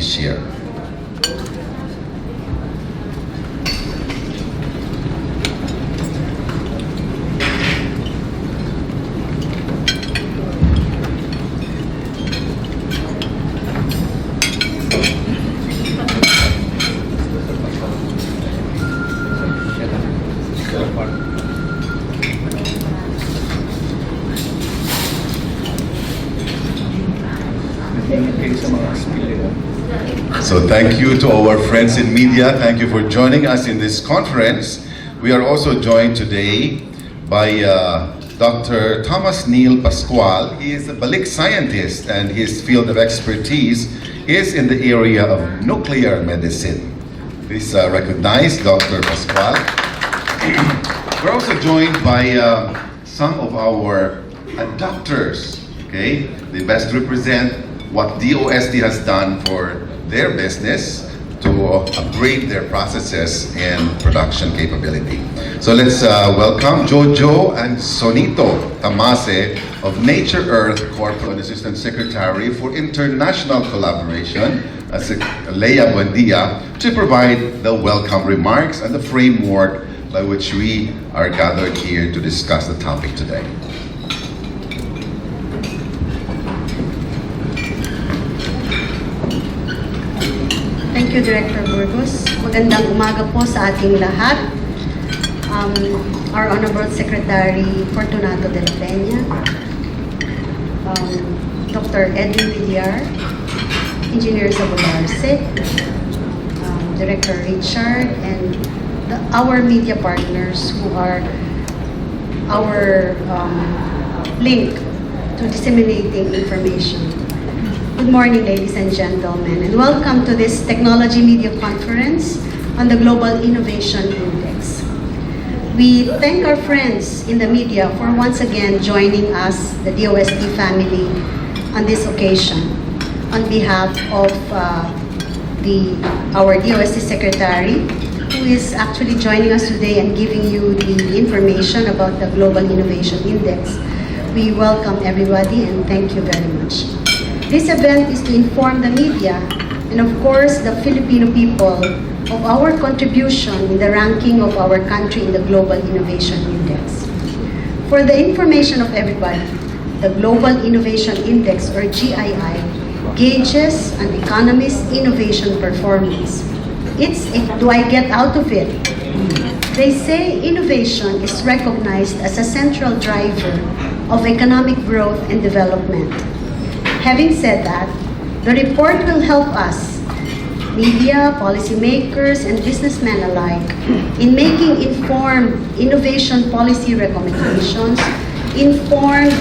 this year. So thank you to our friends in media. Thank you for joining us in this conference. We are also joined today by Dr. Thomas Neil Pascual. He is a balik scientist and his field of expertise is in the area of nuclear medicine. Please recognize Dr. Pascual. We're also joined by some of our doctors. Okay, they best represent what DOST has done for their business to upgrade their processes and production capability. So let's welcome Jojo and Sonito Tamase of Nature Earth Corporate Assistant Secretary for International Collaboration, Leia Buendia, to provide the welcome remarks and the framework by which we are gathered here to discuss the topic today. Thank you, Director Burgos. Magandang umaga po sa ating lahat. Our Honorable Secretary Fortunato de la Peña, Dr. Edwin Villar, Engineer Sabularse, Director Richard, and our media partners who are our link to disseminating information. Good morning, ladies and gentlemen, and welcome to this Technology Media Conference on the Global Innovation Index. We thank our friends in the media for once again joining us, the DOST family, on this occasion. On behalf of our DOST Secretary, who is actually joining us today and giving you the information about the Global Innovation Index, we welcome everybody and thank you very much. This event is to inform the media and of course the Filipino people of our contribution in the ranking of our country in the Global Innovation Index. For the information of everybody, the Global Innovation Index or GII gauges an economy's innovation performance. It's do I get out of it? They say innovation is recognized as a central driver of economic growth and development. Having said that, the report will help us, media, policymakers, and businessmen alike, in making informed innovation policy recommendations, informed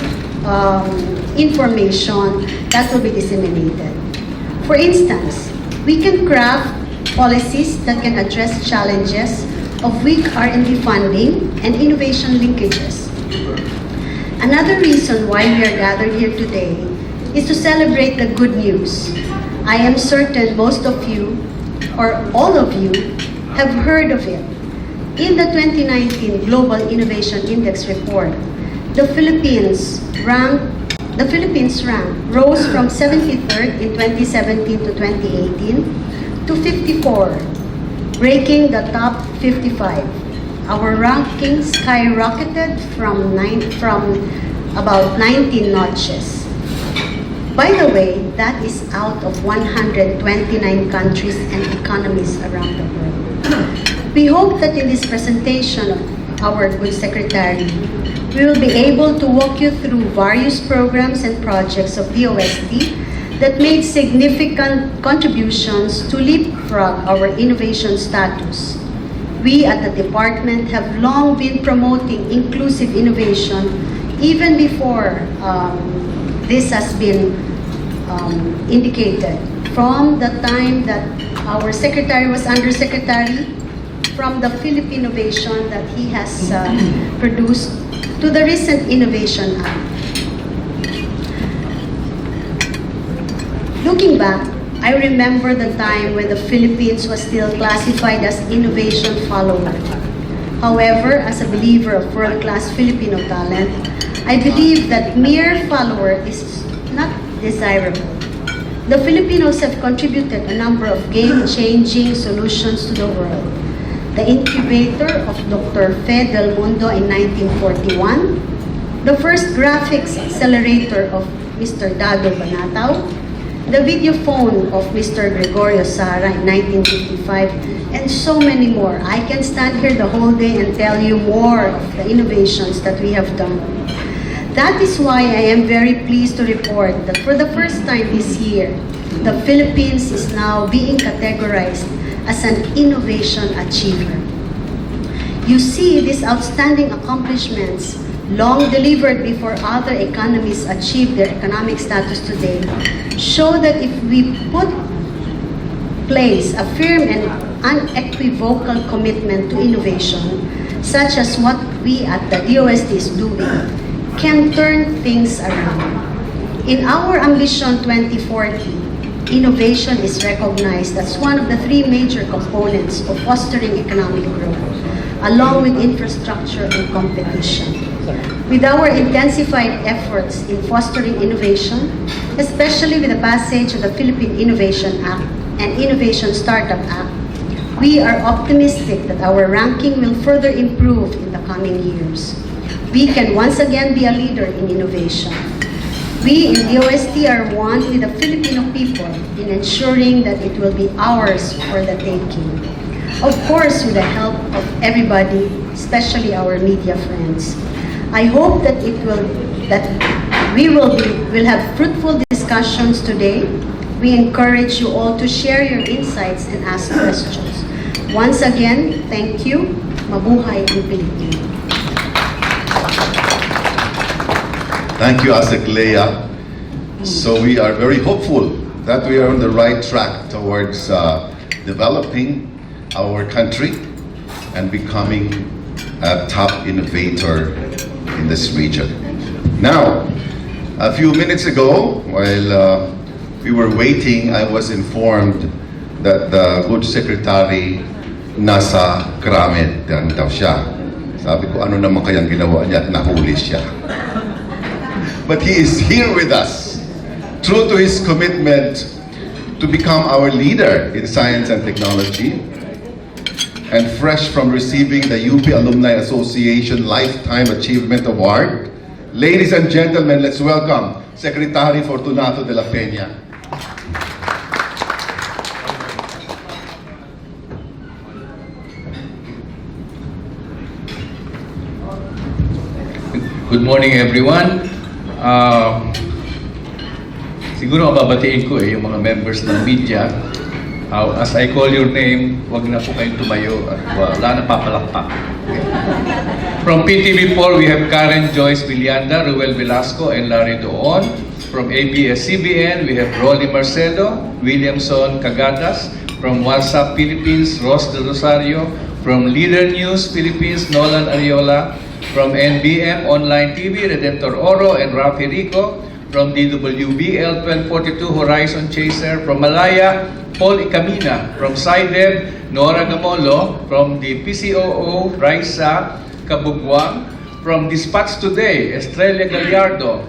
information that will be disseminated. For instance, we can craft policies that can address challenges of weak R&D funding and innovation linkages. Another reason why we are gathered here today is to celebrate the good news. I am certain most of you, or all of you, have heard of it. In the 2019 Global Innovation Index report, the Philippines rank rose from 73rd in 2017 to 2018 to 54, breaking the top 55. Our ranking skyrocketed from about 19 notches. By the way, that is out of 129 countries and economies around the world. We hope that in this presentation of our good secretary, we will be able to walk you through various programs and projects of DOST that made significant contributions to leapfrog our innovation status. We at the department have long been promoting inclusive innovation even before this has been indicated. From the time that our secretary was undersecretary, from the Philippine innovation that he has produced to the recent Innovation Act. Looking back, I remember the time when the Philippines was still classified as innovation follower. However, as a believer of world-class Filipino talent, I believe that mere follower is not desirable. The Filipinos have contributed a number of game-changing solutions to the world. The incubator of Dr. Fe Del Mundo in 1941, the first graphics accelerator of Mr. Dado Banataw, the video phone of Mr. Gregorio Sara in 1955, and so many more. I can stand here the whole day and tell you more of the innovations that we have done. That is why I am very pleased to report that for the first time this year, the Philippines is now being categorized as an innovation achiever. You see, these outstanding accomplishments, long delivered before other economies achieve their economic status today, show that if we put place a firm and unequivocal commitment to innovation, such as what we at the DOST is doing, can turn things around. In our Ambition 2040, innovation is recognized as one of the three major components of fostering economic growth, along with infrastructure and competition. With our intensified efforts in fostering innovation, especially with the passage of the Philippine Innovation Act and Innovation Startup Act, we are optimistic that our ranking will further improve in the coming years. We can once again be a leader in innovation. We in DOST are one with the Filipino people in ensuring that it will be ours for the taking. Of course, with the help of everybody, especially our media friends. I hope that we will have fruitful discussions today. We encourage you all to share your insights and ask questions. Once again, thank you. Mabuhay ang Pilipino. Thank you, Asek Leia. So we are very hopeful that we are on the right track towards developing our country and becoming a top innovator in this region. Now, a few minutes ago, while we were waiting, I was informed that the good secretary nasa Crowne daw siya. Sabi ko, ano naman kayang ginawa niya at nahuli siya. But he is here with us, true to his commitment to become our leader in science and technology, and fresh from receiving the UP Alumni Association Lifetime Achievement Award. Ladies and gentlemen, let's welcome Secretary Fortunato de la Peña. Good morning, everyone. Siguro mababatiin ko yung mga members ng media. As I call your name, wag na po kayong tumayo at wala na papalakpak. Okay. From PTV4, we have Karen Joyce Villanda, Ruel Velasco, and Larry Doon. From ABS-CBN, we have Rolly Marcedo, Williamson Cagadas. From WhatsApp Philippines, Ross de Rosario. From Leader News Philippines, Nolan Ariola. From NBM Online TV, Redentor Oro and Rafi Rico. From DWBL 1242, Horizon Chaser. From Malaya, Paul Icamina. From SciDev, Nora Gamolo. From the PCOO, Raisa Kabugwang. From Dispatch Today, Estrella Gallardo.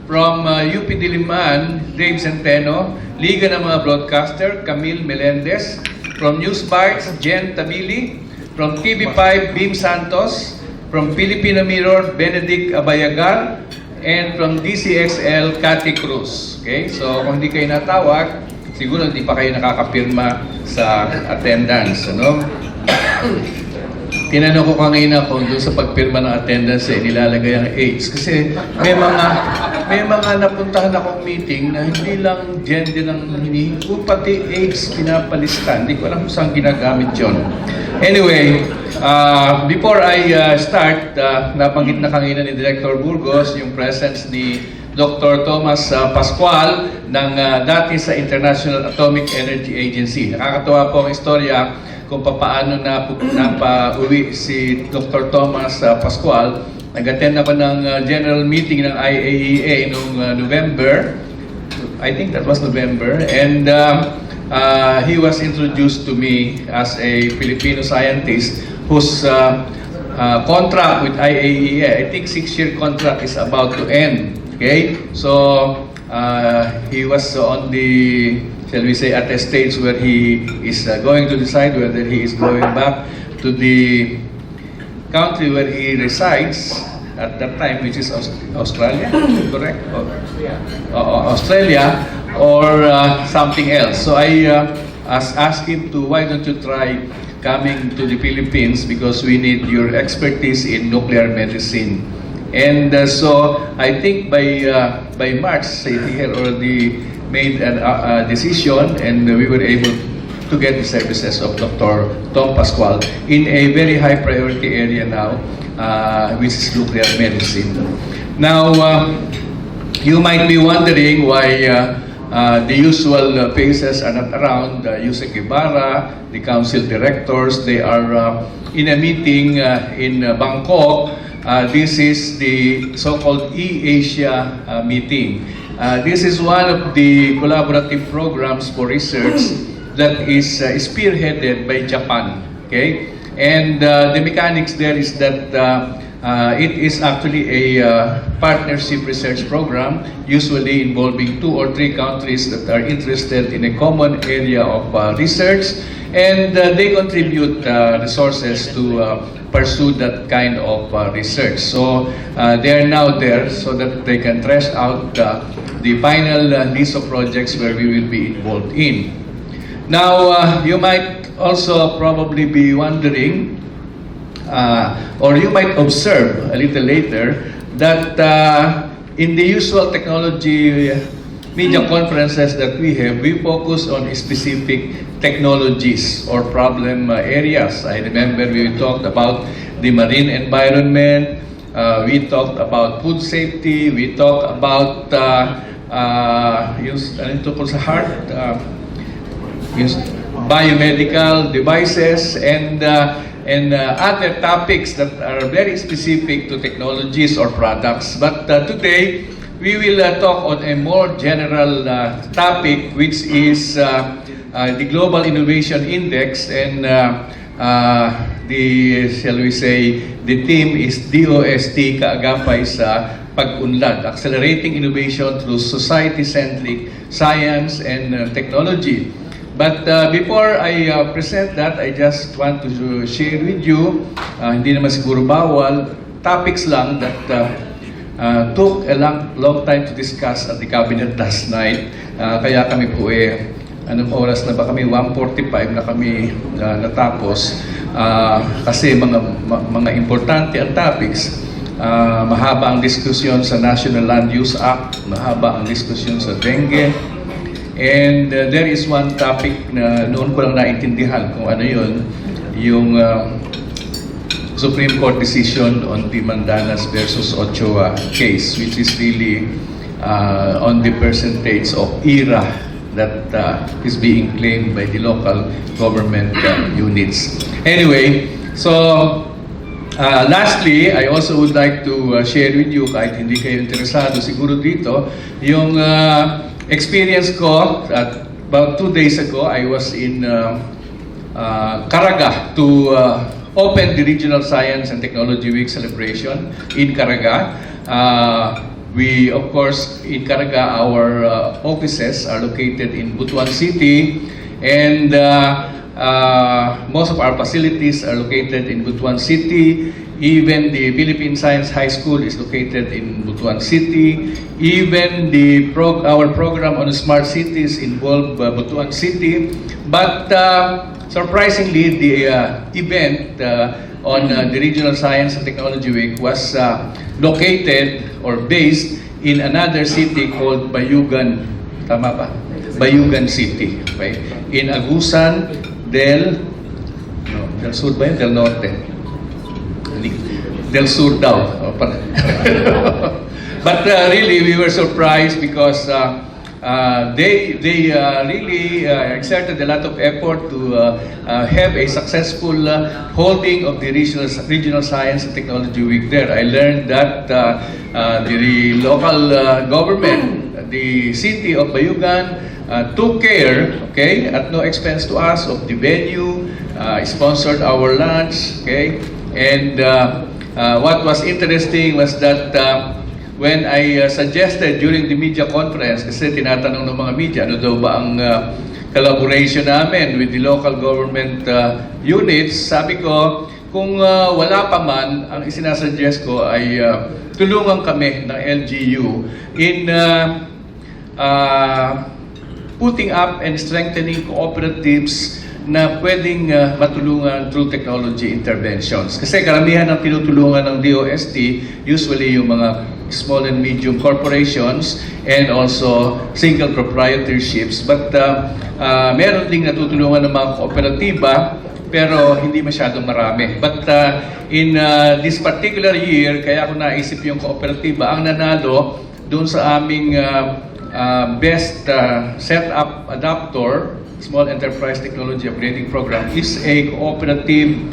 From UP Diliman, Dave Centeno. Liga ng mga Broadcaster, Camille Melendez. From News Bites, Jen Tabili. From TV5, Bim Santos. From Filipino Mirror, Benedict Abayagal. And from DCXL, Cathy Cruz. Okay? So, kung hindi kayo natawag, siguro hindi pa kayo nakakapirma sa attendance. Ano? Tinanong ko kanina kung doon sa pagpirma ng attendance nilalagay ang age. Kasi may mga napuntahan akong meeting na hindi lang gender ang hinihingi, pati age pinapalista. Hindi ko alam kung saan ginagamit yun. Anyway, before I start, nabanggit na kanina ni Director Burgos yung presence ni Dr. Thomas Pascual ng dati sa International Atomic Energy Agency. Nakakatawa po ang istorya kung paano napauwi si Dr. Thomas Pascual. Nag-attend ako ng general meeting ng IAEA noong November. I think that was November. And he was introduced to me as a Filipino scientist whose contract with IAEA, I think 6-year contract is about to end. Okay? So, he was on the, shall we say, at a stage where he is going to decide whether he is going back to the country where he resides at that time, which is Australia, correct? Australia, or something else. So I asked him to, why don't you try coming to the Philippines, because we need your expertise in nuclear medicine. And so I think by March, he had already made a decision, and we were able to get the services of Dr. Tom Pascual in a very high priority area now, which is nuclear medicine. Now, you might be wondering why the usual faces are not around. Yusek Ibarra, the council directors, they are in a meeting in Bangkok. This is the so-called E-Asia meeting. This is one of the collaborative programs for research that is spearheaded by Japan. Okay, and the mechanics there is that it is actually a partnership research program, usually involving 2 or 3 countries that are interested in a common area of research, and they contribute resources to pursue that kind of research. So they are now there so that they can trace out the final list of projects where we will be involved in. Now, you might also probably be wondering, or you might observe a little later, that in the usual technology media conferences that we have, we focus on specific technologies or problem areas. I remember we talked about the marine environment, we talked about food safety, we talked about biomedical devices, and other topics that are very specific to technologies or products. But today, we will talk on a more general topic, which is the Global Innovation Index, and shall we say, the theme is DOST, Kaagapay sa Pag-Unlad, Accelerating Innovation Through Society-Centric Science and Technology. But before I present that, I just want to share with you, hindi naman siguro bawal, topics lang that took a long time to discuss at the cabinet last night. Kaya kami po anong oras na ba kami? 1:45 na kami natapos. Kasi mga importante ang topics. Mahaba ang diskusyon sa National Land Use Act, mahaba ang diskusyon sa dengue. And there is one topic na noon ko lang naintindihan kung ano yun, yung Supreme Court decision on the Mandanas versus Ochoa case, which is really on the percentage of IRA that is being claimed by the local government units. Anyway, so lastly, I also would like to share with you, kahit hindi kayo interesado siguro dito, yung experience ko. About 2 days ago, I was in Caraga to open the Regional Science and Technology Week celebration in Caraga. We, of course, in Caraga, our offices are located in Butuan City, and most of our facilities are located in Butuan City. Even the Philippine Science High School is located in Butuan City. Even our program on smart cities involve Butuan City. But surprisingly, the event on the Regional Science and Technology Week was located or based in another city called Bayugan. Tama ba? Bayugan City. Okay? In Agusan del Sur ba yun? Del Norte. Del Sur daw. But really, we were surprised because they really exerted a lot of effort to have a successful holding of the Regional Science and Technology Week there. I learned that the local government, the city of Bayugan, took care, okay, at no expense to us, of the venue, sponsored our lunch, okay, and what was interesting was that when I suggested during the media conference, kasi tinatanong ng mga media, ano daw ba ang collaboration namin with the local government units, sabi ko, kung wala pa man, ang isinasuggest ko ay tulungan kami ng LGU in putting up and strengthening cooperatives na pwedeng matulungan through technology interventions. Kasi karamihan ng tinutulungan ng DOST, usually yung mga small and medium corporations and also single proprietorships. But meron ding natutulungan ng mga kooperatiba, pero hindi masyadong marami. But in this particular year, kaya ako naisip yung kooperatiba, ang nanalo doon sa aming best setup adapter, Small Enterprise Technology Upgrading Program, is a cooperative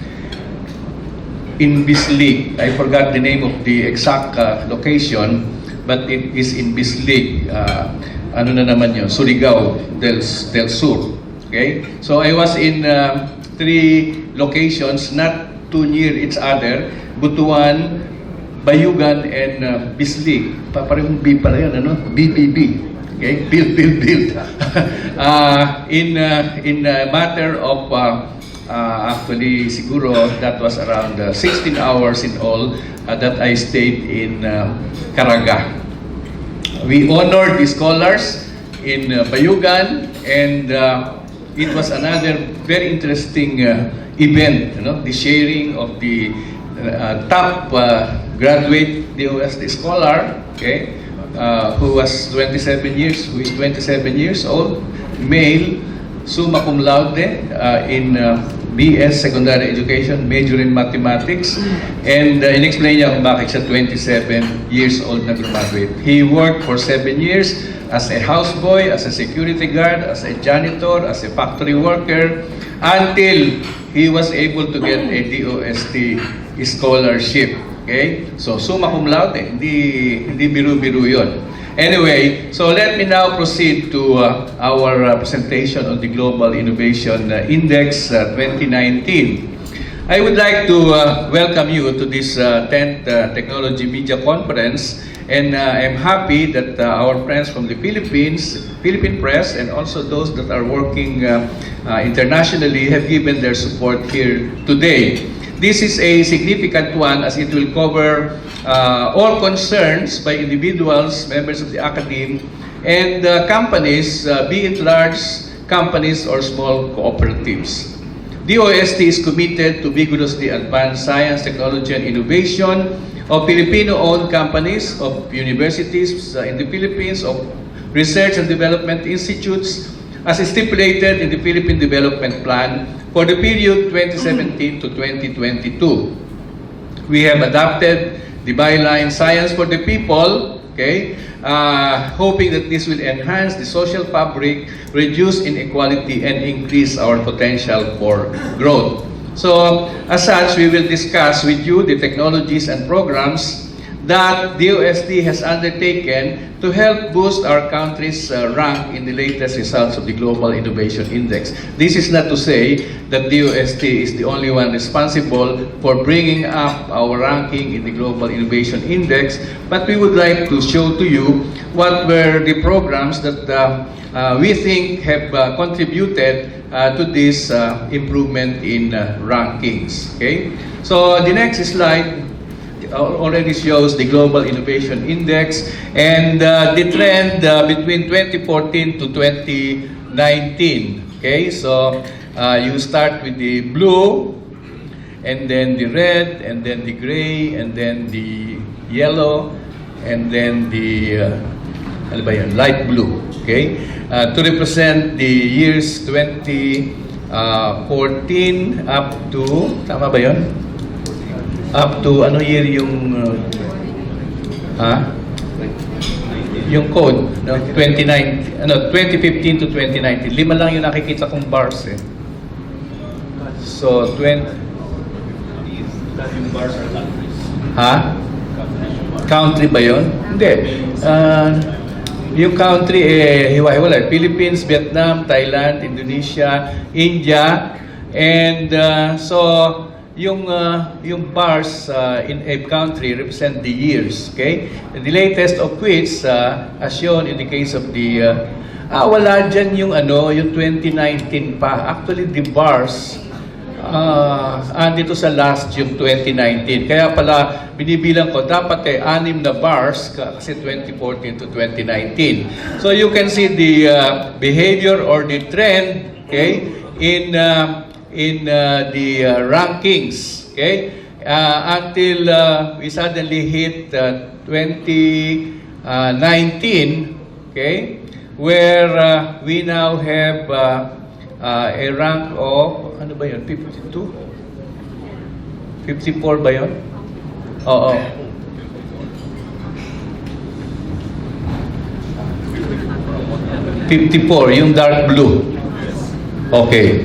in Bislig. I forgot the name of the exact location, but it is in Bislig. Ano na naman yun? Surigao del Sur. Okay? So I was in 3 locations, not too near each other. Butuan, Bayugan, and Bislig. Parang B pala yun, ano? BBB. Okay, build. In matter of actually siguro that was around 16 hours in all that I stayed in Caraga. We honored the scholars in Bayugan, and it was another very interesting event. The sharing of the top graduate DOST scholar. Okay. Who is 27 years old, male, summa cum laude in BS Secondary Education, major in Mathematics, and in-explain niya kung bakit siya 27 years old na graduate. He worked for 7 years as a houseboy, as a security guard, as a janitor, as a factory worker, until he was able to get a DOST scholarship. Okay? So, summa cum laude, hindi biru-biru yun. Anyway, so let me now proceed to our presentation on the Global Innovation Index 2019. I would like to welcome you to this 10th Technology Media Conference, and I'm happy that our friends from the Philippines, Philippine press, and also those that are working internationally have given their support here today. This is a significant one as it will cover all concerns by individuals, members of the academe, and companies, be it large companies or small cooperatives. DOST is committed to vigorously advance science, technology, and innovation of Filipino-owned companies, of universities in the Philippines, of research and development institutes, as stipulated in the Philippine Development Plan for the period 2017 to 2022. We have adopted the byline Science for the People, okay, hoping that this will enhance the social fabric, reduce inequality, and increase our potential for growth. So, as such, we will discuss with you the technologies and programs that DOST has undertaken to help boost our country's rank in the latest results of the Global Innovation Index. This is not to say that DOST is the only one responsible for bringing up our ranking in the Global Innovation Index, but we would like to show to you what were the programs that we think have contributed to this improvement in rankings. Okay? So the next slide already shows the Global Innovation Index and the trend between 2014 to 2019. Okay, so you start with the blue, and then the red, and then the gray, and then the yellow, and then the ano ba yan? Light blue. Okay, to represent the years 2014 up to, tama ba yun? Up to ano year yung yung code, no? 2015 to 2019. 5 lang yung nakikita kong bars eh. So 20 yung bars are countries. Country ba yun? Hindi. Yung country hiwa-hiwalay. Philippines, Vietnam, Thailand, Indonesia, India, and so yung bars in a country represent the years, okay? The latest of which, as shown in the case of the, wala dyan yung yung 2019 pa. Actually, the bars, andito sa last yung 2019. Kaya pala, binibilang ko, dapat 6 na bars kasi 2014 to 2019. So you can see the behavior or the trend, okay, in the rankings, okay, until we suddenly hit 2019, okay, where we now have a rank of, ano ba yun, 52? 54 ba yun? Oo. $54, yung dark blue. Okay.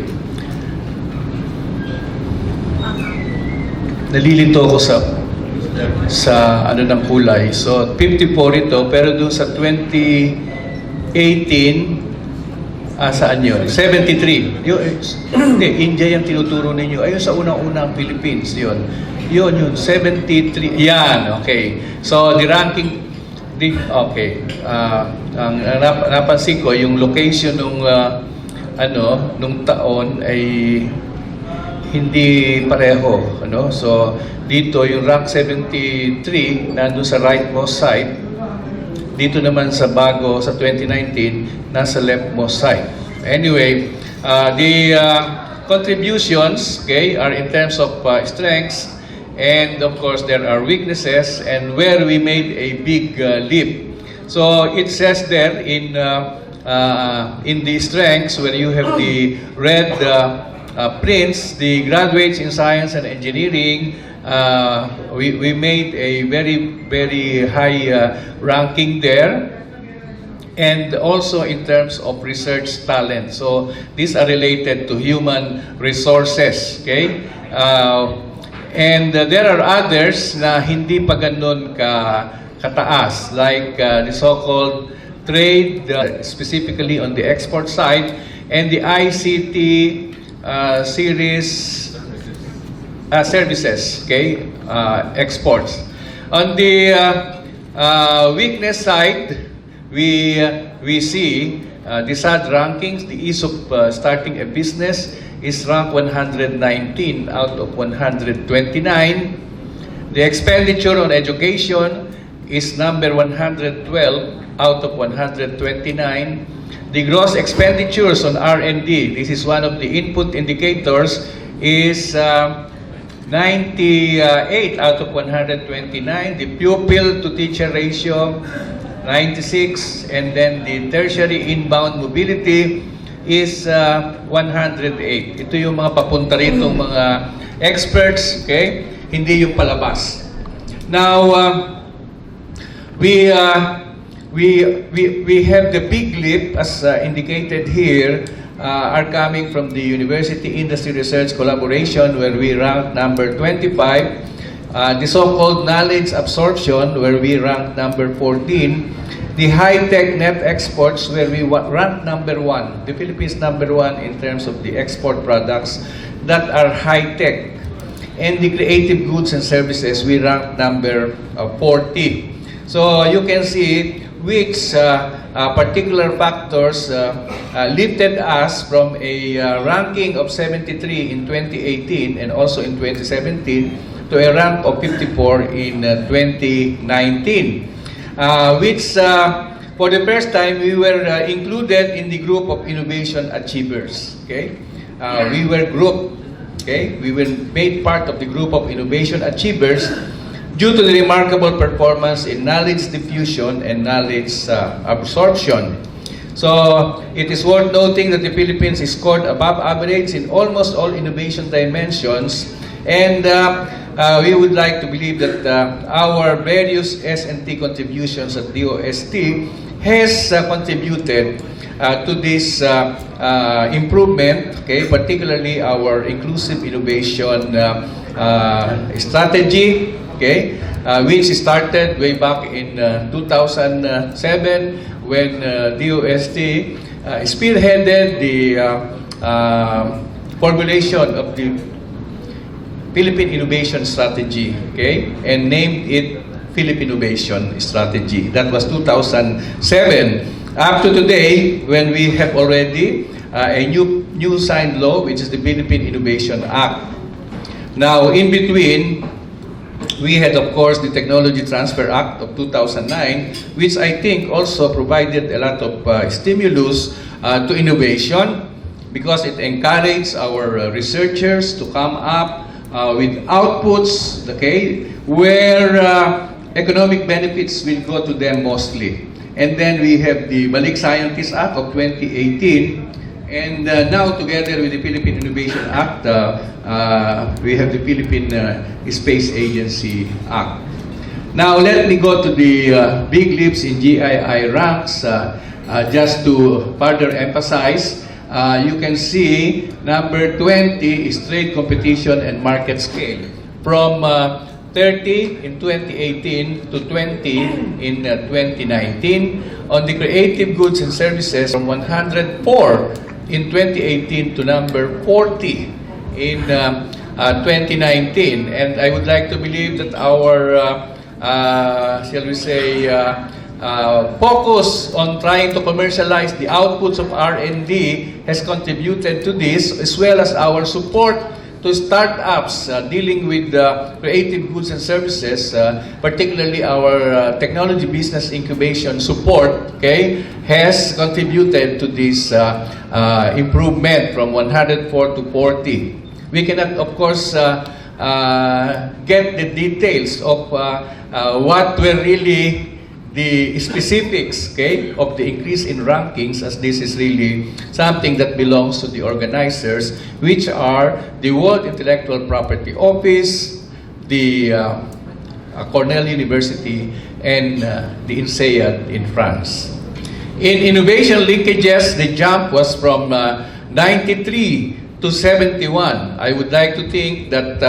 Nalilito ako sa ano ng kulay. So 54 ito, pero doon sa 2018, saan yun? 73. Hindi, India yung tinuturo ninyo. Ayun sa unang-unang Philippines, yun. Yun, 73. Yan, okay. So the ranking, okay. Ang napansin ko, yung location nung taon ay hindi pareho, So dito yung rank 73 nandun sa rightmost side. Dito naman sa bago sa 2019 nasa leftmost side. Anyway, the contributions, okay, are in terms of strengths, and of course there are weaknesses, and where we made a big leap. So it says there in the strengths, where you have the red prints, the graduates in science and engineering, we made a very, very high ranking there. And also in terms of research talent. So these are related to human resources, okay? And there are others na hindi pa ganun kataas, like the so-called trade, specifically on the export side, and the ICT series services, okay, exports. On the weakness side, we see the sad rankings. The ease of starting a business is ranked 119 out of 129. The expenditure on education is number 112 out of 129. The gross expenditures on R&D, this is one of the input indicators, is 98 out of 129. The pupil to teacher ratio, 96. And then the tertiary inbound mobility is 108. Ito yung mga papunta rito, mga experts, okay? Hindi yung palabas. Now, we have the big leap, as indicated here, are coming from the University Industry Research Collaboration, where we ranked number 25. The so-called knowledge absorption, where we ranked number 14. The high-tech net exports, where we ranked number 1. The Philippines number 1 in terms of the export products that are high-tech. And the creative goods and services, we ranked number 40. So you can see which particular factors lifted us from a ranking of 73 in 2018 and also in 2017 to a rank of 54 in 2019, which for the first time we were included in the group of innovation achievers. Okay, we were grouped. Okay, we were made part of the group of innovation achievers due to the remarkable performance in knowledge diffusion and knowledge absorption. So, it is worth noting that the Philippines is scored above average in almost all innovation dimensions, and we would like to believe that our various S&T contributions at DOST has contributed to this improvement, okay, particularly our inclusive innovation strategy, okay, which started way back in 2007 when DOST spearheaded the formulation of the Philippine Innovation Strategy, okay, and named it Philippine Innovation Strategy. That was 2007. Up to today, when we have already a new signed law, which is the Philippine Innovation Act. Now, in between, we had, of course, the Technology Transfer Act of 2009, which I think also provided a lot of stimulus to innovation, because it encouraged our researchers to come up with outputs, okay, where economic benefits will go to them mostly. And then we have the Balik Scientists Act of 2018, and now together with the Philippine Innovation Act, we have the Philippine Space Agency Act. Now let me go to the big leaps in GII ranks, just to further emphasize. You can see number 20 is trade competition and market scale. From 30 in 2018 to 20 in 2019. On the creative goods and services, from 104 in 2018 to number 40 in 2019. And I would like to believe that our, shall we say, focus on trying to commercialize the outputs of R&D has contributed to this, as well as our support to startups dealing with creative goods and services, particularly our technology business incubation support, okay, has contributed to this improvement from 104 to 40. We cannot, of course, get the details of what were really the specifics, okay, of the increase in rankings, as this is really something that belongs to the organizers, which are the World Intellectual Property Office, the Cornell University, and the INSEAD in France. In innovation linkages, the jump was from 93 to 71. I would like to think that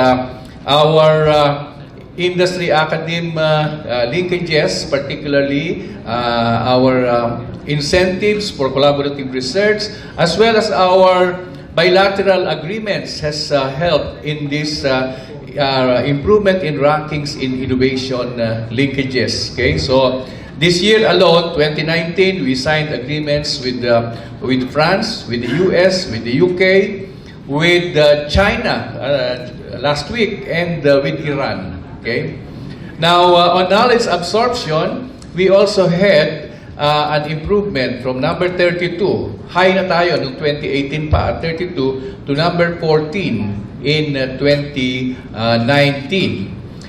our industry academe linkages, particularly our incentives for collaborative research, as well as our bilateral agreements, has helped in this improvement in rankings in innovation linkages. Okay, so this year alone, 2019, we signed agreements with France, with the US, with the UK, with China last week, and with Iran. Okay. Now, on knowledge absorption, we also had an improvement from number 32, high na tayo noong 2018 pa, 32, to number 14 in 2019.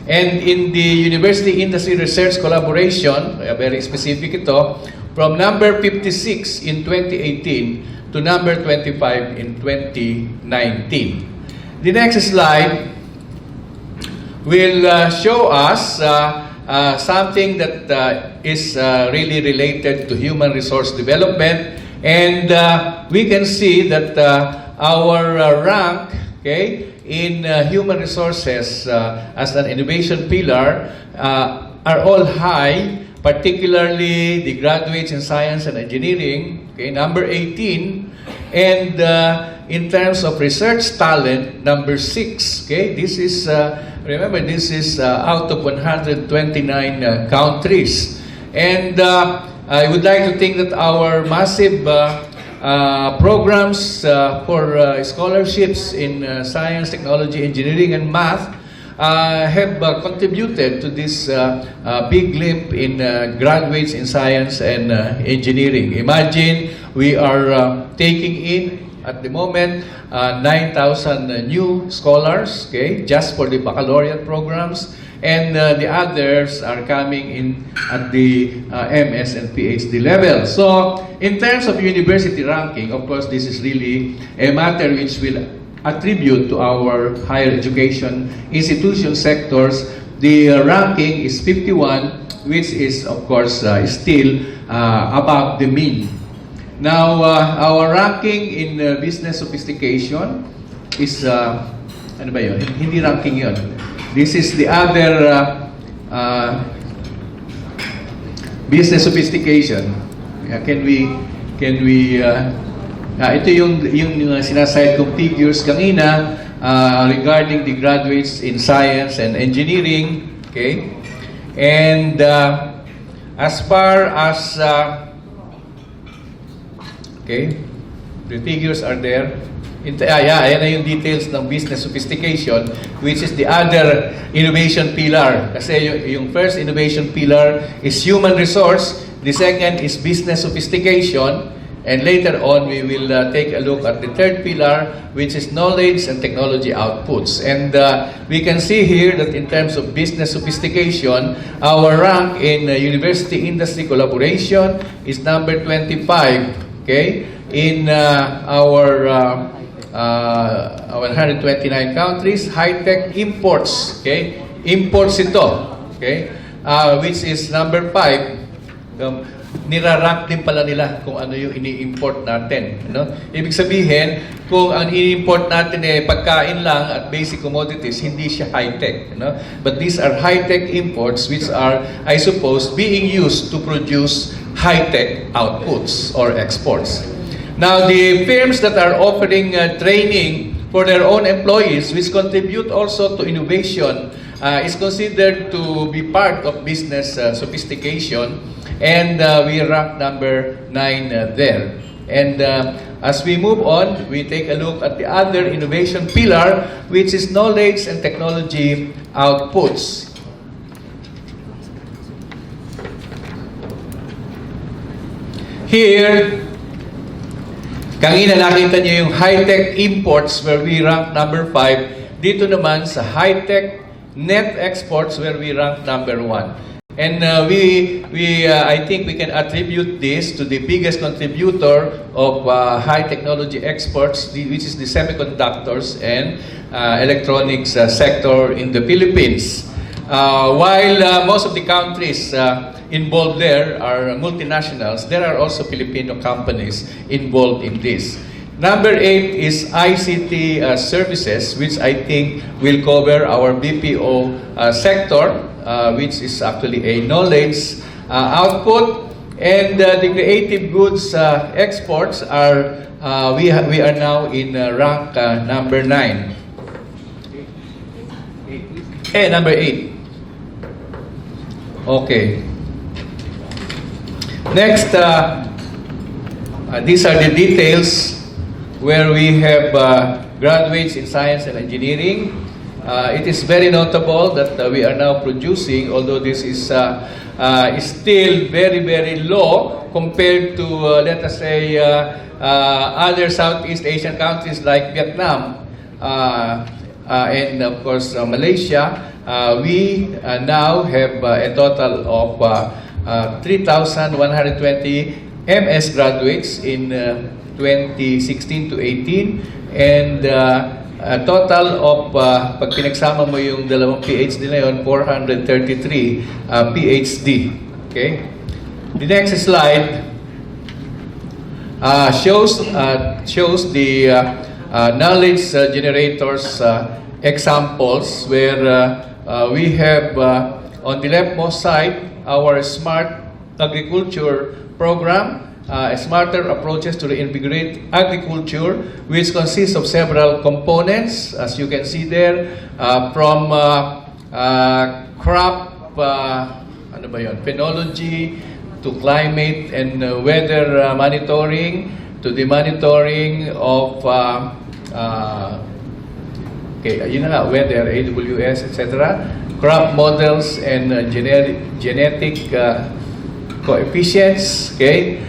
And in the University Industry Research Collaboration, very specific ito, from number 56 in 2018 to number 25 in 2019. The next slide will show us something that is really related to human resource development, and we can see that our rank, okay, in human resources as an innovation pillar are all high, particularly the graduates in science and engineering, okay, number 18, and in terms of research talent, number 6. Okay, this is remember, this is out of 129 countries. And I would like to think that our massive programs for scholarships in science, technology, engineering, and math have contributed to this big leap in graduates in science and engineering. Imagine, we are taking in at the moment 9,000 new scholars, okay, just for the baccalaureate programs, and the others are coming in at the MS and PhD level. So, in terms of university ranking, of course, this is really a matter which will attribute to our higher education institution sectors. The ranking is 51, which is, of course, still above the mean. Now, our ranking in business sophistication is, ano ba yun? Hindi ranking yun. This is the other business sophistication. Can we Ito yung sinaside kong figures kanina regarding the graduates in science and engineering. Okay? And as far as okay, the figures are there. Ayan na yung details ng business sophistication, which is the other innovation pillar. Kasi yung first innovation pillar is human resource, the second is business sophistication, and later on we will take a look at the third pillar, which is knowledge and technology outputs. And we can see here that in terms of business sophistication, our rank in university-industry collaboration is number 25. Okay? In our 129 countries, high-tech imports, okay? Imports ito, okay? Which is number 5. Nirarank din pala nila kung ano yung ini-import natin. No? Ibig sabihin, kung ang ini-import natin pagkain lang at basic commodities, hindi siya high-tech. No? But these are high-tech imports which are, I suppose, being used to produce high-tech outputs or exports. Now, the firms that are offering training for their own employees, which contribute also to innovation, is considered to be part of business sophistication, and we rank number 9 there. And as we move on, we take a look at the other innovation pillar, which is knowledge and technology outputs. Here, kanina nakita niyo yung high-tech imports where we rank number 5. Dito naman sa high-tech net exports where we rank number 1. And I think we can attribute this to the biggest contributor of high technology exports, which is the semiconductors and electronics sector in the Philippines. While most of the countries involved there are multinationals, there are also Filipino companies involved in this. Number 8 is ICT services, which I think will cover our BPO sector, which is actually a knowledge output. And the creative goods exports are, we are now in rank number 9. Number 8. Okay. Next, these are the details where we have graduates in science and engineering. It is very notable that we are now producing, although this is still very, very low compared to, let us say, other Southeast Asian countries like Vietnam and, of course, Malaysia. We now have a total of 3,120 MS graduates in 2016 to 18, and a total of, pag pinagsama mo yung dalawang PhD na yun, 433 PhD. Okay? The next slide shows the knowledge generators examples where we have on the leftmost side our smart agriculture program. Smarter approaches to reinvigorate agriculture, which consists of several components, as you can see there, from crop, phenology, to climate and weather monitoring, to the monitoring of weather, AWS, etc., crop models and genetic coefficients, okay?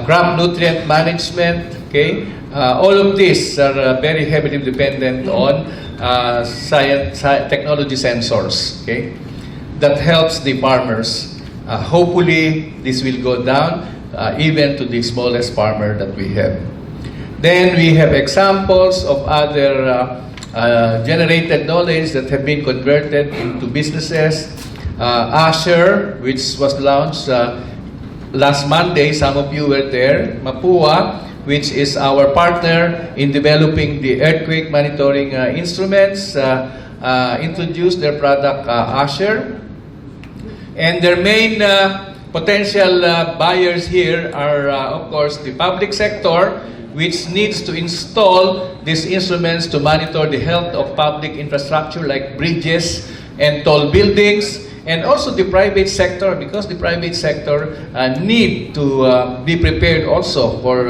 Crop nutrient management, okay? All of these are very heavily dependent on technology sensors, okay? That helps the farmers. Hopefully, this will go down even to the smallest farmer that we have. Then we have examples of other generated knowledge that have been converted into businesses. Asher, which was launched last Monday, some of you were there. Mapua, which is our partner in developing the earthquake monitoring instruments, introduced their product Asher. And their main potential buyers here are, of course, the public sector, which needs to install these instruments to monitor the health of public infrastructure like bridges and tall buildings, and also the private sector, because the private sector need to be prepared also for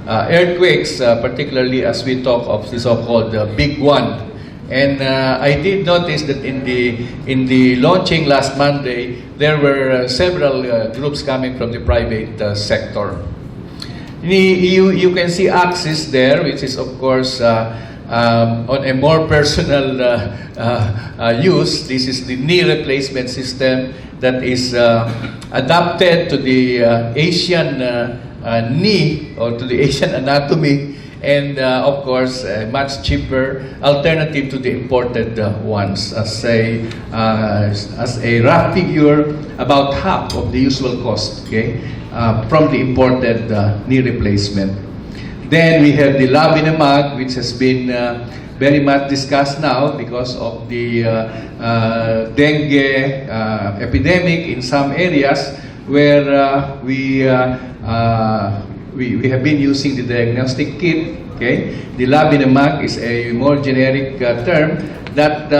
earthquakes, particularly as we talk of the so-called big one. And I did notice that in the launching last Monday, there were several groups coming from the private sector. You can see Axis there, which is of course on a more personal use. This is the knee replacement system that is adapted to the Asian knee, or to the Asian anatomy, and of course much cheaper alternative to the imported ones. As a rough figure, about half of the usual cost, okay, from the imported knee replacement. Then we have the lab in a mug, which has been very much discussed now because of the dengue epidemic in some areas, where we have been using the diagnostic kit. Okay, the lab in a mug is a more generic term that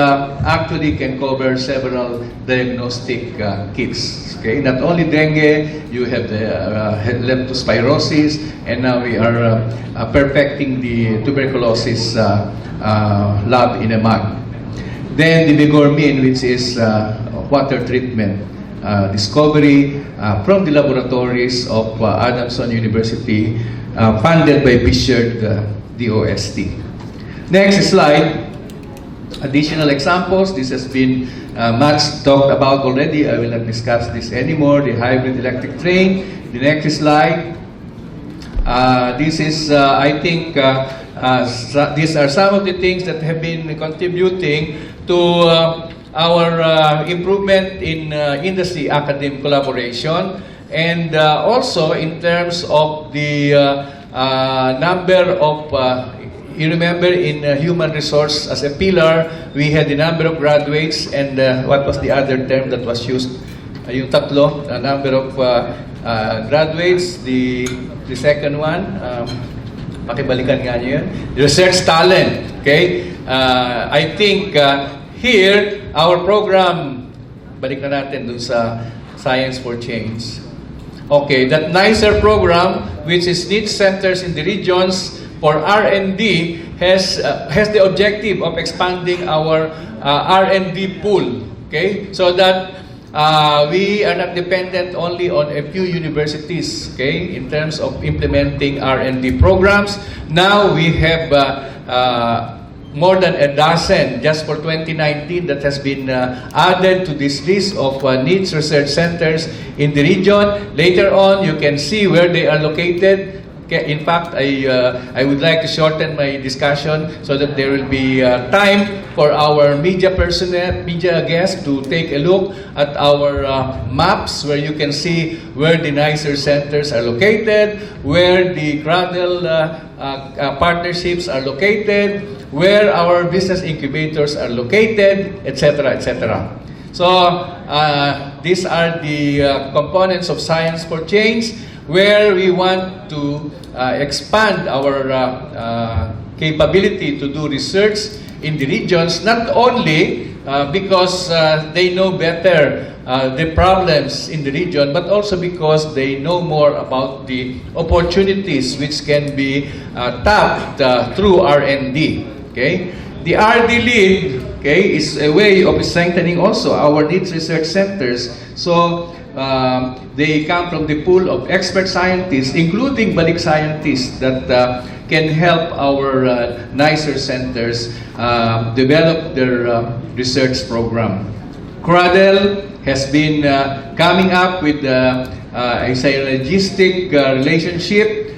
actually can cover several diagnostic kits. Okay, not only dengue, you have the leptospirosis, and now we are perfecting the tuberculosis lab in a mug. Then the Bigormin, which is water treatment discovery from the laboratories of Adamson University, funded by Bishard DOST. Next slide. Additional examples. This has been much talked about already. I will not discuss this anymore. The hybrid electric train. The next slide. This is, I think, these are some of the things that have been contributing to our improvement in industry-academic collaboration, and also in terms of the number of, you remember in human resource as a pillar, we had the number of graduates, and what was the other term that was used? Yung tatlo, the number of graduates, the second one, pakibalikan nga niyo yun, the research talent, okay? I think here, our program, balik na natin dun sa Science for Change. Okay, that NICER program, which is Niche Centers in the Regions for R&D, has the objective of expanding our R&D pool. Okay, so that we are not dependent only on a few universities. Okay, in terms of implementing R&D programs, now we have more than a dozen just for 2019 that has been added to this list of niche research centers in the region. Later on, you can see where they are located. Okay, in fact, I would like to shorten my discussion so that there will be time for our media personnel, media guests to take a look at our maps, where you can see where the NICER centers are located, where the Crowne partnerships are located, where our business incubators are located, etc., etc. So these are the components of Science for Change, where we want to expand our capability to do research in the regions, not only because they know better the problems in the region, but also because they know more about the opportunities which can be tapped through R&D. Okay? The RD lead, okay, is a way of strengthening also our niche research centers. So they come from the pool of expert scientists, including balik scientists, that can help our NICER centers develop their research program. Cradle has been coming up with a synergistic relationship,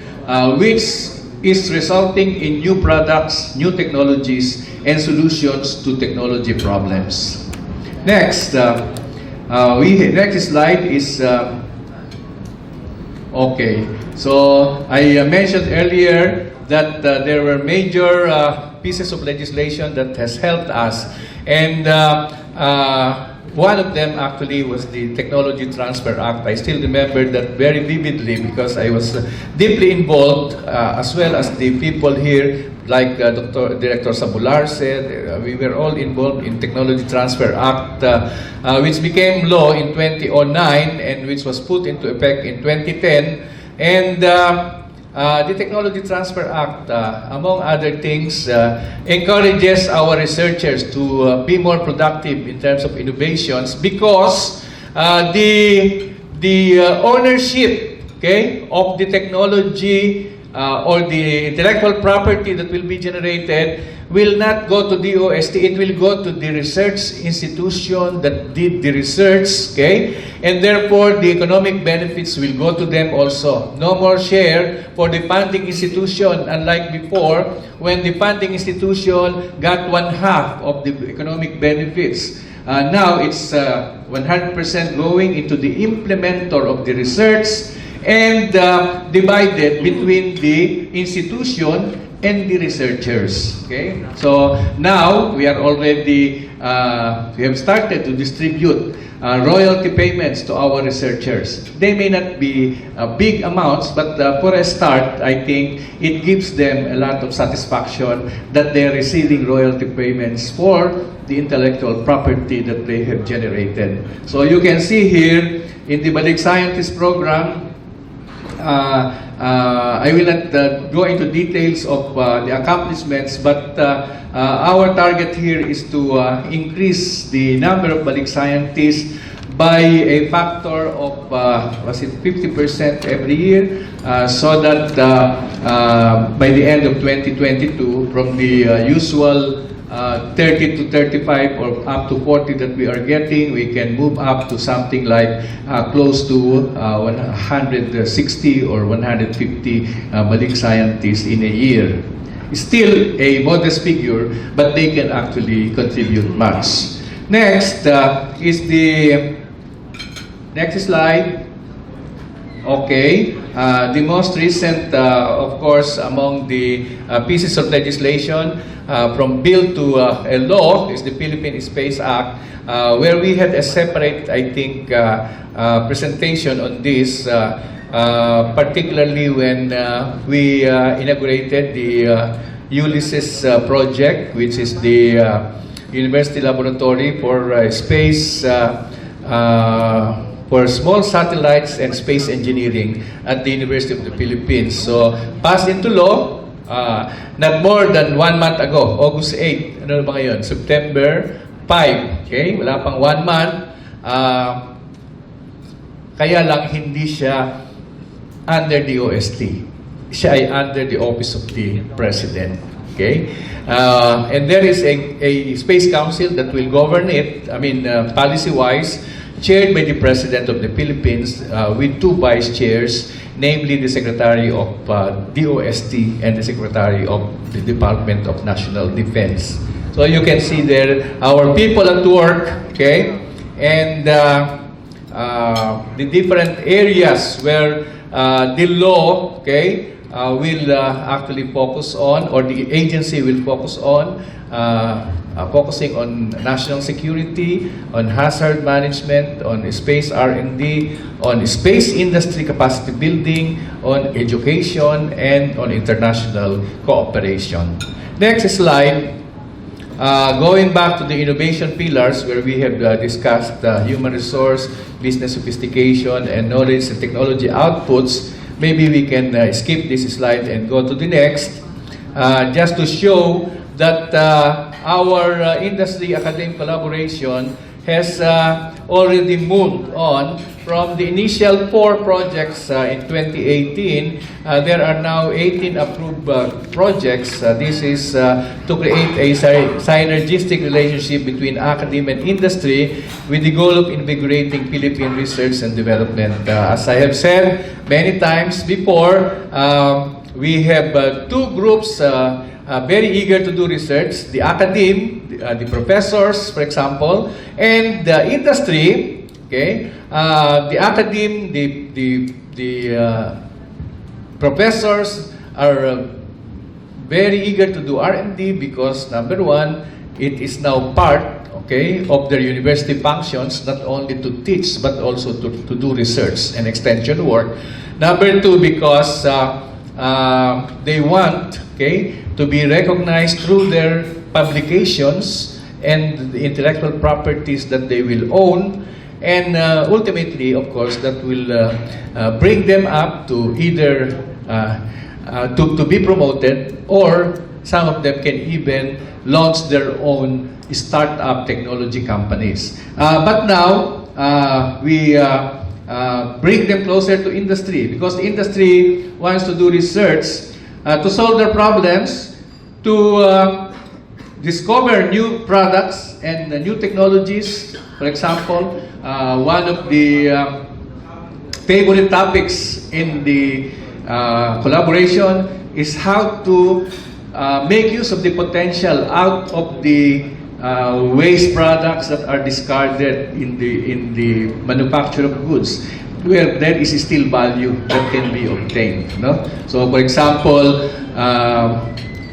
which is resulting in new products, new technologies, and solutions to technology problems. Next, next slide is okay. So I mentioned earlier that there were major pieces of legislation that has helped us, and One of them actually was the Technology Transfer Act. I still remember that very vividly because I was deeply involved, as well as the people here, like Director Sabular said. We were all involved in Technology Transfer Act, which became law in 2009 and which was put into effect in 2010. And the Technology Transfer Act, among other things, encourages our researchers to be more productive in terms of innovations because the ownership, okay, of the technology or the intellectual property that will be generated will not go to DOST, it will go to the research institution that did the research, okay? And therefore, the economic benefits will go to them also. No more share for the funding institution, unlike before, when the funding institution got 1/2 of the economic benefits. Now, it's 100% going into the implementer of the research and divided between the institution and the researchers. Okay, so now we are already we have started to distribute royalty payments to our researchers. They may not be big amounts, but for a start, I think it gives them a lot of satisfaction that they are receiving royalty payments for the intellectual property that they have generated. So you can see here in the Balik Scientist program, I will not go into details of the accomplishments, but our target here is to increase the number of Balik scientists by a factor of, 50% every year, so that by the end of 2022, from the usual 30 to 35 or up to 40 that we are getting, we can move up to something like close to 160 or 150 Balik scientists in a year. Still a modest figure, but they can actually contribute much. Next is the next slide. Okay, the most recent, of course, among the pieces of legislation from bill to a law is the Philippine Space Act, where we had a separate, I think, presentation on this, particularly when we inaugurated the Ulysses project, which is the university laboratory for space, for small satellites and space engineering at the University of the Philippines. So, passed into law not more than 1 month ago, August 8. Ano ba ngayon? September 5. Okay? Wala pang 1 month. Kaya lang hindi siya under the OST. Siya ay under the Office of the President. Okay? And there is a Space Council that will govern it, I mean, policy-wise, chaired by the President of the Philippines with 2 vice chairs, namely the Secretary of DOST and the Secretary of the Department of National Defense. So you can see there our people at work, okay, and the different areas where the law, okay, will actually focus on, or the agency will focus on, focusing on national security, on hazard management, on space R&D, on space industry capacity building, on education, and on international cooperation. Next slide. Going back to the innovation pillars, where we have discussed human resource, business sophistication, and knowledge and technology outputs, maybe we can skip this slide and go to the next, just to show that our industry-academic collaboration has already moved on from the initial 4 projects in 2018. There are now 18 approved projects. This is to create a synergistic relationship between academia and industry with the goal of invigorating Philippine research and development. As I have said many times before, we have 2 groups very eager to do research, the academe, the professors, for example, and the industry, okay? The academe, the professors are very eager to do R&D because, number 1, it is now part, okay, of their university functions, not only to teach but also to do research and extension work. Number two, because they want, okay, to be recognized through their publications and the intellectual properties that they will own, and ultimately, of course, that will bring them up to either to be promoted, or some of them can even launch their own startup technology companies. But now, we bring them closer to industry, because the industry wants to do research to solve their problems, to discover new products and new technologies. For example, one of the favorite topics in the collaboration is how to make use of the potential out of the waste products that are discarded in the manufacture of goods, where there is still value that can be obtained. No? So, for example,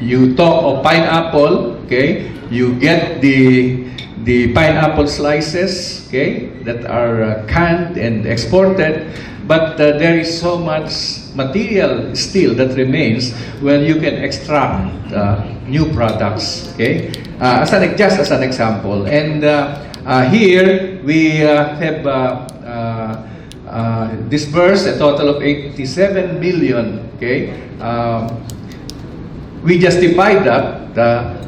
you talk of pineapple, okay? You get the pineapple slices, okay, that are canned and exported, but there is so much material still that remains where you can extract new products, okay? Just as an example. And here we have disbursed a total of 87 million, okay? We justify that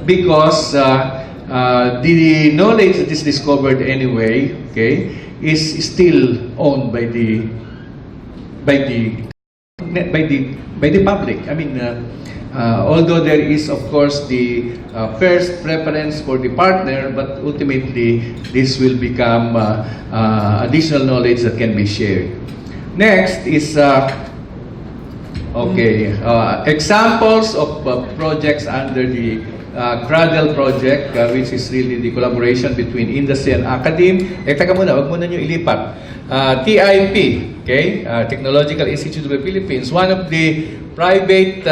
because the knowledge that is discovered anyway, okay, is still owned by the public. I mean, although there is, of course, the first preference for the partner, but ultimately this will become additional knowledge that can be shared. Next is examples of projects under the Cradle project, which is really the collaboration between industry and academe. Teka muna, wag muna nyo ilipat. TIP, okay, Technological Institute of the Philippines, one of the private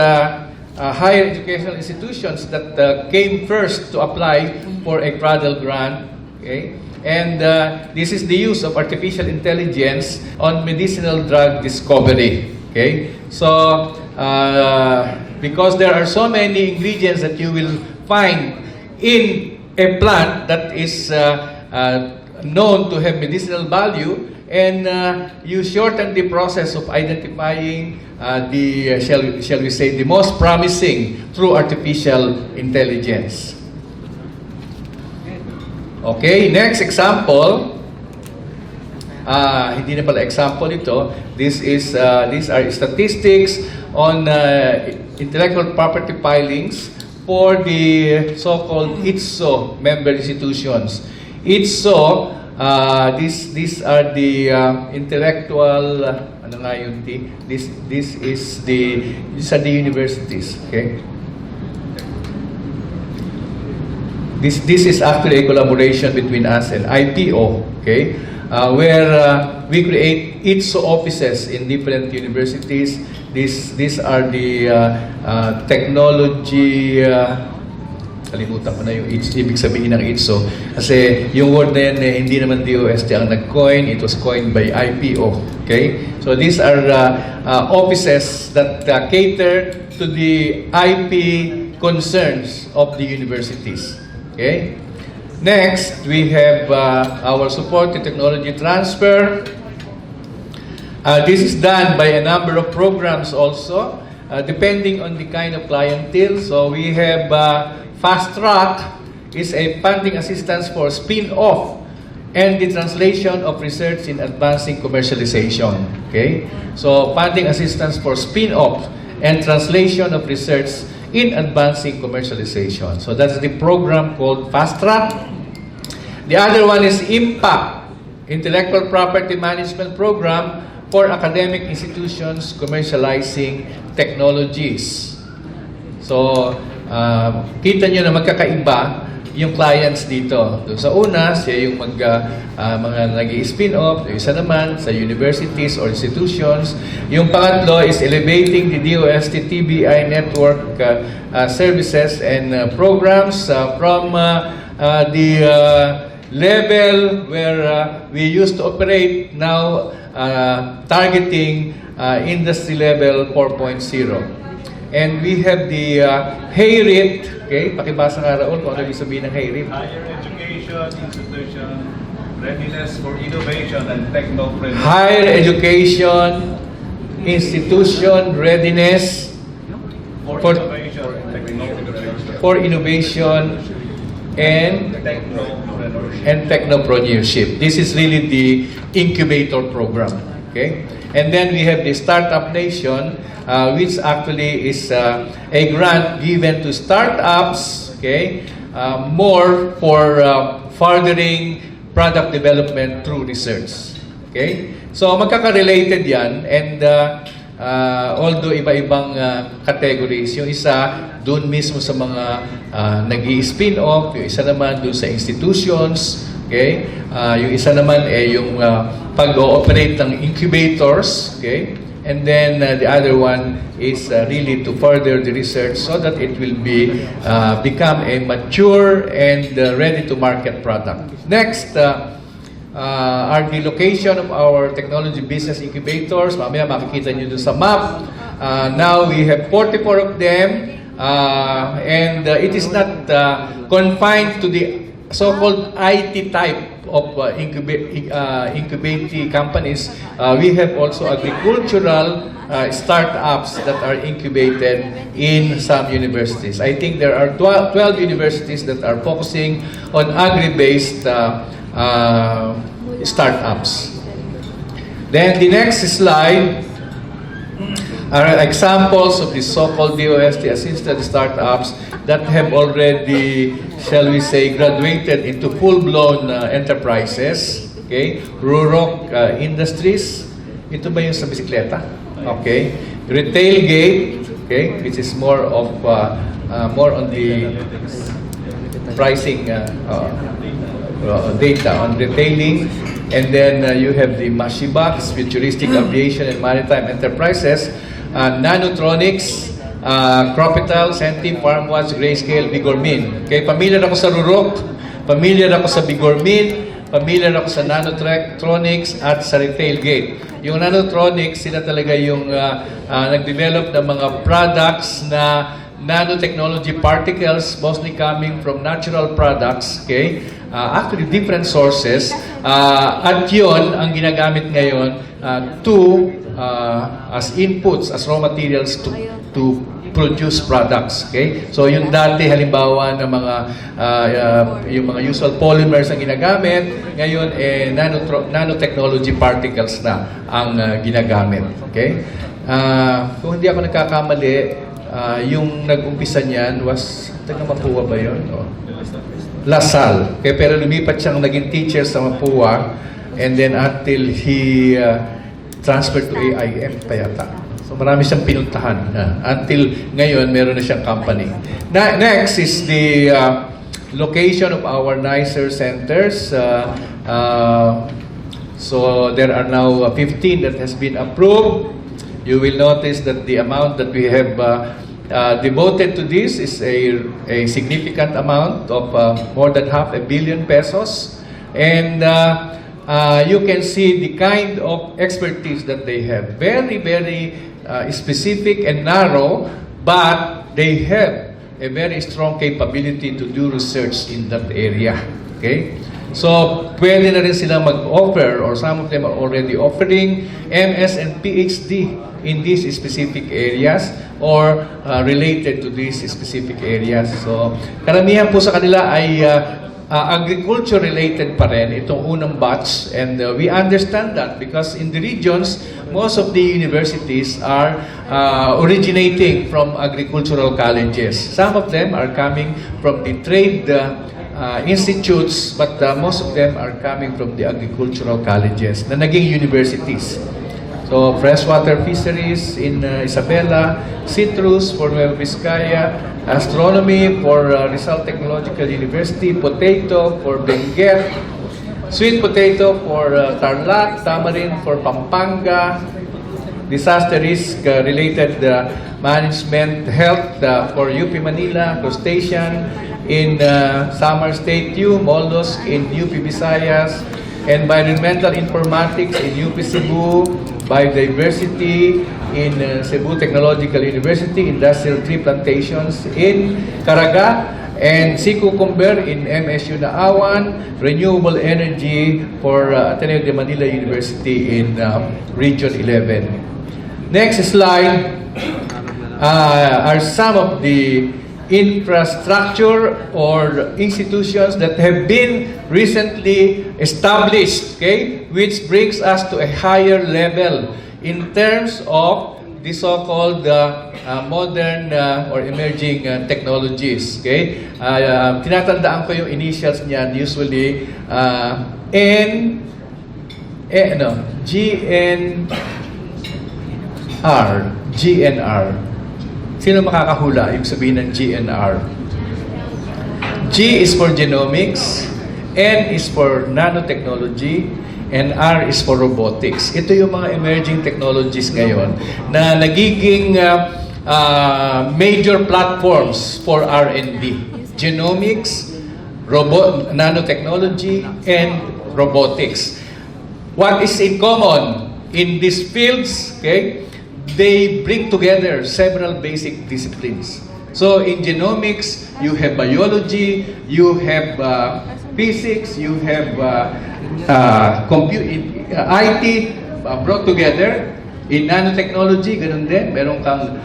higher educational institutions that came first to apply for a Cradle grant, okay? And this is the use of artificial intelligence on medicinal drug discovery, okay? So, because there are so many ingredients that you will find in a plant that is known to have medicinal value, and you shorten the process of identifying shall we say, the most promising through artificial intelligence. Okay, next example. Hindi na pala example ito. These are statistics on intellectual property filings for the so-called ITSO member institutions. ITSO, these are the intellectual, ano nga yun, these are the universities, okay? This is actually a collaboration between us and IPO, okay? Where we create ITSO offices in different universities. These are the technology, kalimutan ko na yung ibig sabihin ng ITSO. Kasi yung word na yan, hindi naman DOST ang nag-coin, it was coined by IPO. Okay? So these are offices that cater to the IP concerns of the universities. Okay? Next, we have our support to technology transfer. This is done by a number of programs also, depending on the kind of clientele. So we have Fast Track is a funding assistance for spin-off and the translation of research in advancing commercialization. Okay? So funding assistance for spin-off and translation of research in advancing commercialization. So that's the program called Fast Track. The other one is IMPACT, Intellectual Property Management Program for academic institutions commercializing technologies. So, kita nyo na magkakaiba yung clients dito. Doon sa una, siya yung mga nag-i-spin-off. Yung isa naman sa universities or institutions. Yung pangatlo is elevating the DOST-TBI network services and programs from the level where we used to operate, now targeting industry level 4.0. And we have the HARIT. Okay, pakibasa nga Raul kung ano yung sabihin ng HARIT. Higher Education Institution Readiness for Innovation and Technopreneurship. Higher Education Institution Readiness For Innovation and Technopreneurship. for Innovation and Technopreneurship. This is really the incubator program. Okay? And then we have the Startup Nation, which actually is a grant given to startups, okay, more for furthering product development through research. Okay? So magkaka-related yan, and although iba-ibang categories, yung isa doon mismo sa mga nag-i-spin-off, yung isa naman doon sa institutions, okay? Yung isa naman yung pag-ooperate ng incubators, okay? And then the other one is really to further the research so that it will become a mature and ready-to-market product. Next are the location of our technology business incubators. Mamaya makikita nyo doon sa map. Now we have 44 of them, and it is not confined to the so-called IT type of incubating companies. We have also agricultural startups that are incubated in some universities. I think there are 12 universities that are focusing on agri-based startups. Then the next slide are examples of the so-called DOST-assisted startups that have already, shall we say, graduated into full-blown enterprises. Okay? Rurok Industries. Ito ba yung sa bisikleta? Okay. Retail Gate, okay, which is more on the pricing data on retailing. And then you have the Mashibox, Futuristic Aviation and Maritime Enterprises, Nanotronics, Cropital, Centim, Farmwatch, Grayscale, Bigormin. Okay, familiar ako sa Rurok, familiar ako sa Bigormin, familiar ako sa Nanotronics at sa Retail Gate. Yung Nanotronics, sila talaga yung nag-develop ng mga products na nanotechnology particles, mostly coming from natural products, okay? Actually, different sources. At yun, ang ginagamit ngayon as inputs, as raw materials to produce products, okay? So, yung dati, halimbawa, ng yung mga usual polymers ang ginagamit, ngayon, nanotechnology particles na ang ginagamit, okay? Kung hindi ako nagkakamali, yung nag-umpisa niyan was, Mapua ba yun? Lasal. Okay, pero lumipat siyang naging teacher sa Mapua, and then until he transferred to AIM pa yata. So marami siyang pinuntahan. Until ngayon, meron na siyang company. Next is the location of our NICER centers. So there are now 15 that has been approved. You will notice that the amount that we have devoted to this is a significant amount of more than 500 million pesos. And you can see the kind of expertise that they have. Very, very specific and narrow, but they have a very strong capability to do research in that area. Okay? So, pwede na rin silang mag-offer, or some of them are already offering MS and PhD in these specific areas or related to these specific areas. So, karamihan po sa kanila ay agriculture-related pa rin, itong unang batch. And we understand that because in the regions, most of the universities are originating from agricultural colleges. Some of them are coming from the trade institutes, but most of them are coming from the agricultural colleges na naging universities. So, freshwater fisheries in Isabela, citrus for Nueva Vizcaya, Astronomy for Rizal Technological University, Potato for Benguet, Sweet Potato for Tarlac, Tamarind for Pampanga, Disaster Risk Related Management Health for UP Manila, Crustacean in Samar State U, Mollusk in UP Visayas, Environmental Informatics in UP Cebu, Biodiversity in Cebu Technological University, Industrial Tree Plantations in Caraga, and Sea Cucumber in MSU Naawan, Renewable Energy for Ateneo de Manila University in Region 11. Next slide are some of the infrastructure or institutions that have been recently established, okay, which brings us to a higher level in terms of the so-called modern or emerging technologies, okay. Tinatandaan ko yung initials niyan, usually GNR. Sino makakahula yung sabihin ng GNR? G is for genomics, N is for nanotechnology, and R is for robotics. Ito yung mga emerging technologies ngayon na nagiging major platforms for R&D. Genomics, nanotechnology, and robotics. What is in common in these fields? Okay, they bring together several basic disciplines. So in genomics, you have biology, you have physics, you have IT brought together. In nanotechnology, ganun din. Meron kang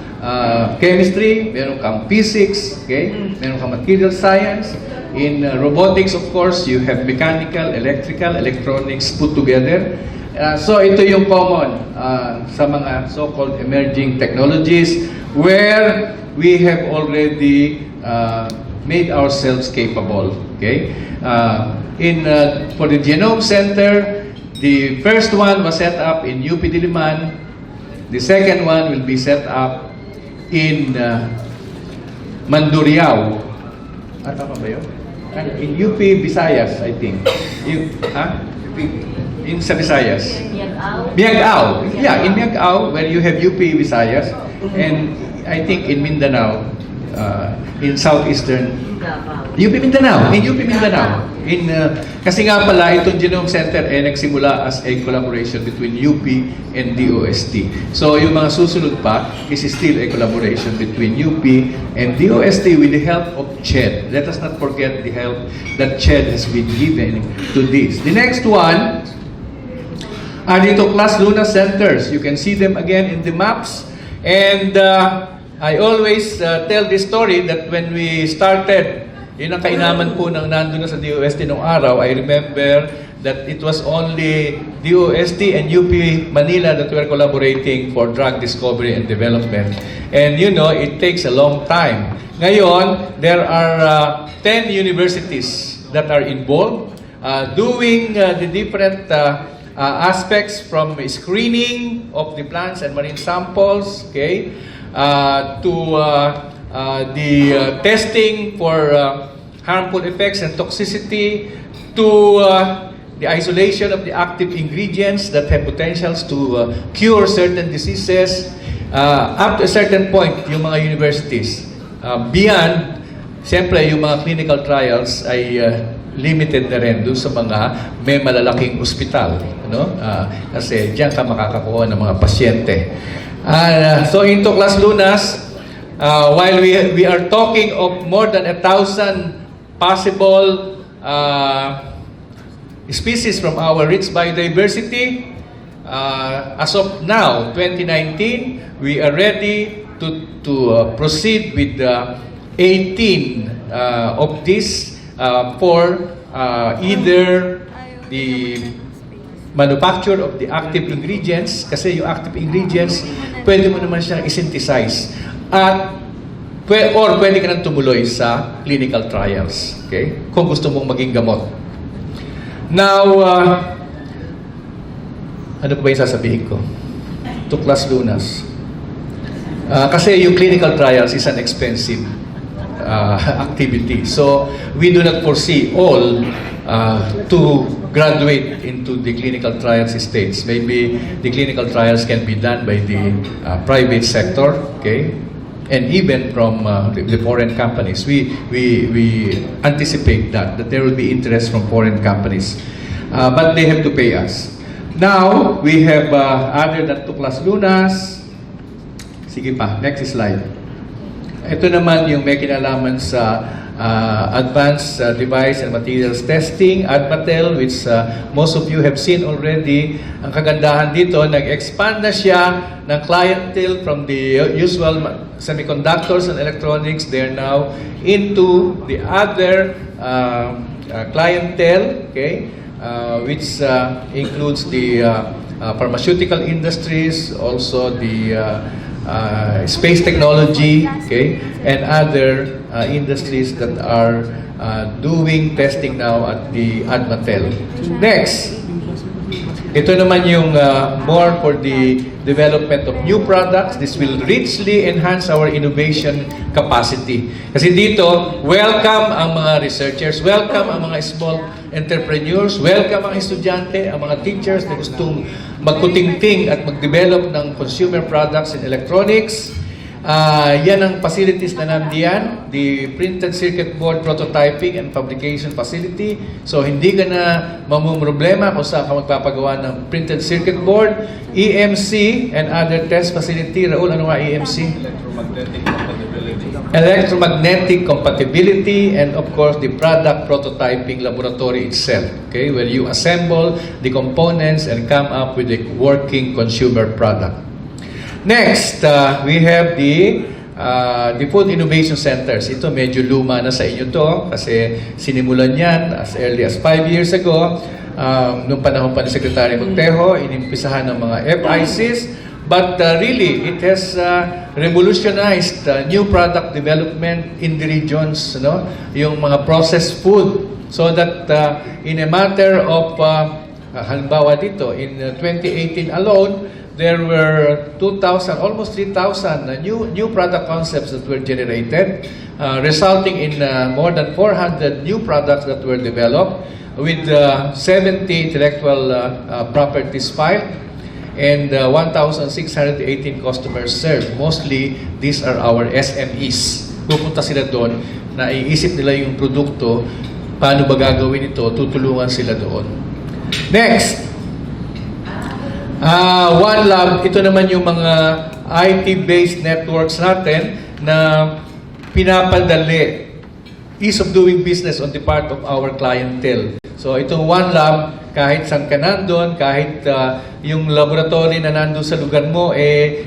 chemistry, meron kang physics, okay? Meron kang material science. In robotics, of course, you have mechanical, electrical, electronics put together. So ito yung common sa mga so-called emerging technologies where we have already made ourselves capable. Okay? For the Genome Center, the first one was set up in UP Diliman. The second one will be set up in Mandurriao. Tama ba yun? In UP Visayas, I think. In sa Visayas. Miagao. Yeah, in Miagao, where you have UP Visayas, and I think in Mindanao, in southeastern UP Mindanao. In UP Mindanao. Kasi nga pala, itong Genome Center nagsimula as a collaboration between UP and DOST. So yung mga susunod pa is still a collaboration between UP and DOST with the help of CHED. Let us not forget the help that CHED has been given to this. The next one are dito class Luna centers. You can see them again in the maps. And I always tell this story that when we started, yun ang kainaman po ng nandun na sa DOST nung araw. I remember that it was only DOST and UP Manila that were collaborating for drug discovery and development. And you know, it takes a long time. Ngayon, there are 10 universities that are involved doing the different aspects from screening of the plants and marine samples, okay, to the testing for harmful effects and toxicity, to the isolation of the active ingredients that have potentials to cure certain diseases, up to a certain point, yung mga universities. Beyond, siyempre, yung mga clinical trials ay limited na rin doon sa mga may malalaking ospital. No? Kasi diyan ka makakakuha ng mga pasyente. So into Class Lunas, while we are talking of more than 1,000 possible species from our rich biodiversity, as of now, 2019, we are ready to proceed with 18 of these for either the manufacture of the active ingredients, kasi yung active ingredients, pwede mo naman siyang i-synthesize. Or pwede ka nang tumuloy sa clinical trials. Okay? Kung gusto mong maging gamot. Now, ano pa ba yung sasabihin ko? To Class Lunas. Kasi yung clinical trials is an expensive activity. So we do not foresee all to graduate into the clinical trials stage. Maybe the clinical trials can be done by the private sector, okay? And even from the foreign companies. We anticipate that there will be interest from foreign companies. But they have to pay us. Now, we have other than Tuklas Lunas. Sige pa, next slide. Ito naman yung may kinalaman sa Advanced Device and Materials Testing, ADMATEL, which most of you have seen already. Ang kagandahan dito, nag-expand na siya ng clientele from the usual semiconductors and electronics. They're now into the other clientele, okay, which includes the pharmaceutical industries, also the space technology, okay, and other industries that are doing testing now at the ADMATEL. Next, ito naman yung more for the development of new products. This will richly enhance our innovation capacity. Kasi dito, welcome ang mga researchers, welcome ang mga small entrepreneurs, welcome ang estudyante, ang mga teachers na gustong magkutingting at mag-develop ng consumer products in electronics. Yan ang facilities na nandiyan, the printed circuit board prototyping and fabrication facility. So hindi ka na mamumroblema kung saan ka magpapagawa ng printed circuit board, EMC and other test facility. Raul, ano nga EMC? Electromagnetic compatibility, and of course the product prototyping laboratory itself, okay, where you assemble the components and come up with a working consumer product. Next, we have the Food Innovation Centers. Ito medyo luma na sa inyo to kasi sinimulan yan as early as 5 years ago. Noong panahon pa ni Secretary Montejo, inimpisahan ng mga FICs. But really, it has revolutionized new product development in the regions, no? Yung mga processed food. So that in a matter of, halimbawa dito, in 2018 alone, there were 2,000, almost 3,000 new product concepts that were generated, resulting in more than 400 new products that were developed with 70 intellectual properties filed and 1,618 customers served. Mostly, these are our SMEs. Pupunta sila doon, naiisip nila yung produkto, paano ba gagawin ito, tutulungan sila doon. Next, One Lab, ito naman yung mga IT-based networks natin na pinapadali ease of doing business on the part of our clientele. So itong One Lab, kahit saan ka nandun, kahit yung laboratory na nandun sa lugar mo,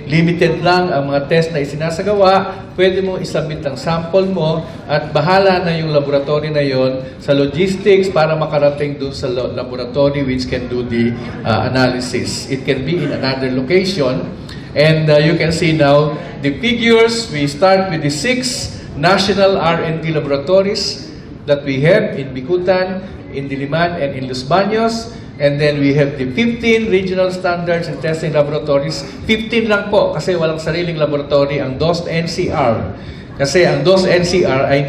limited lang ang mga test na isinasagawa, pwede mo isubmit ang sample mo at bahala na yung laboratory na yon sa logistics para makarating dun sa laboratory which can do the analysis. It can be in another location. And you can see now the figures. We start with the 6 national R&D laboratories that we have in Bicutan, in Diliman, and in Los Baños. And then we have the 15 regional standards and testing laboratories. 15 lang po kasi walang sariling laboratory ang DOST-NCR. Kasi ang DOST-NCR ay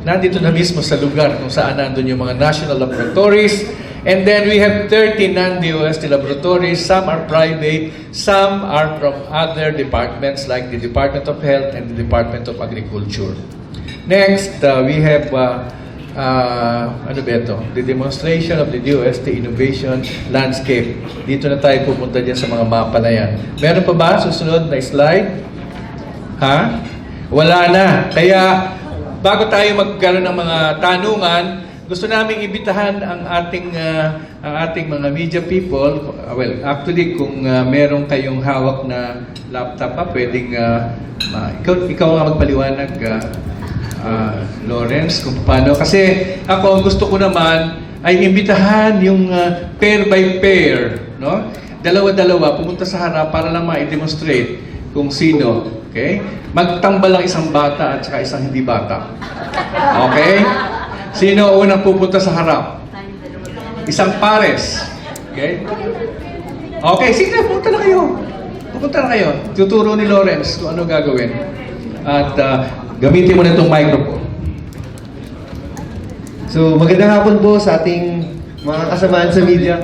nandito na mismo sa lugar kung saan nandun yung mga national laboratories. And then we have 30 non-DOST laboratories. Some are private, some are from other departments like the Department of Health and the Department of Agriculture. Next, we have ano ba ito? The demonstration of the DOST innovation landscape. Dito na tayo pupunta dyan sa mga mapa na yan. Meron pa ba susunod na slide? Ha? Wala na. Kaya, bago tayo magkaroon ng mga tanungan, gusto naming ibitahan ang ating mga media people. Well, actually, kung meron kayong hawak na laptop pa, pwedeng ikaw nga magpaliwanag, Lawrence, kung paano. Kasi ako, gusto ko naman ay imbitahan yung pair by pair, no? Dalawa-dalawa, pumunta sa harap para lang ma-demonstrate kung sino. Okay? Magtambal lang isang bata at saka isang hindi bata. Okay? Sino unang pupunta sa harap? Isang pares. Okay? Okay, sige, pupunta na kayo. Pupunta na kayo. Tuturo ni Lawrence kung ano gagawin. At Gamitin mo na itong microphone. So, magandang hapon po sa ating mga kasamaan sa media.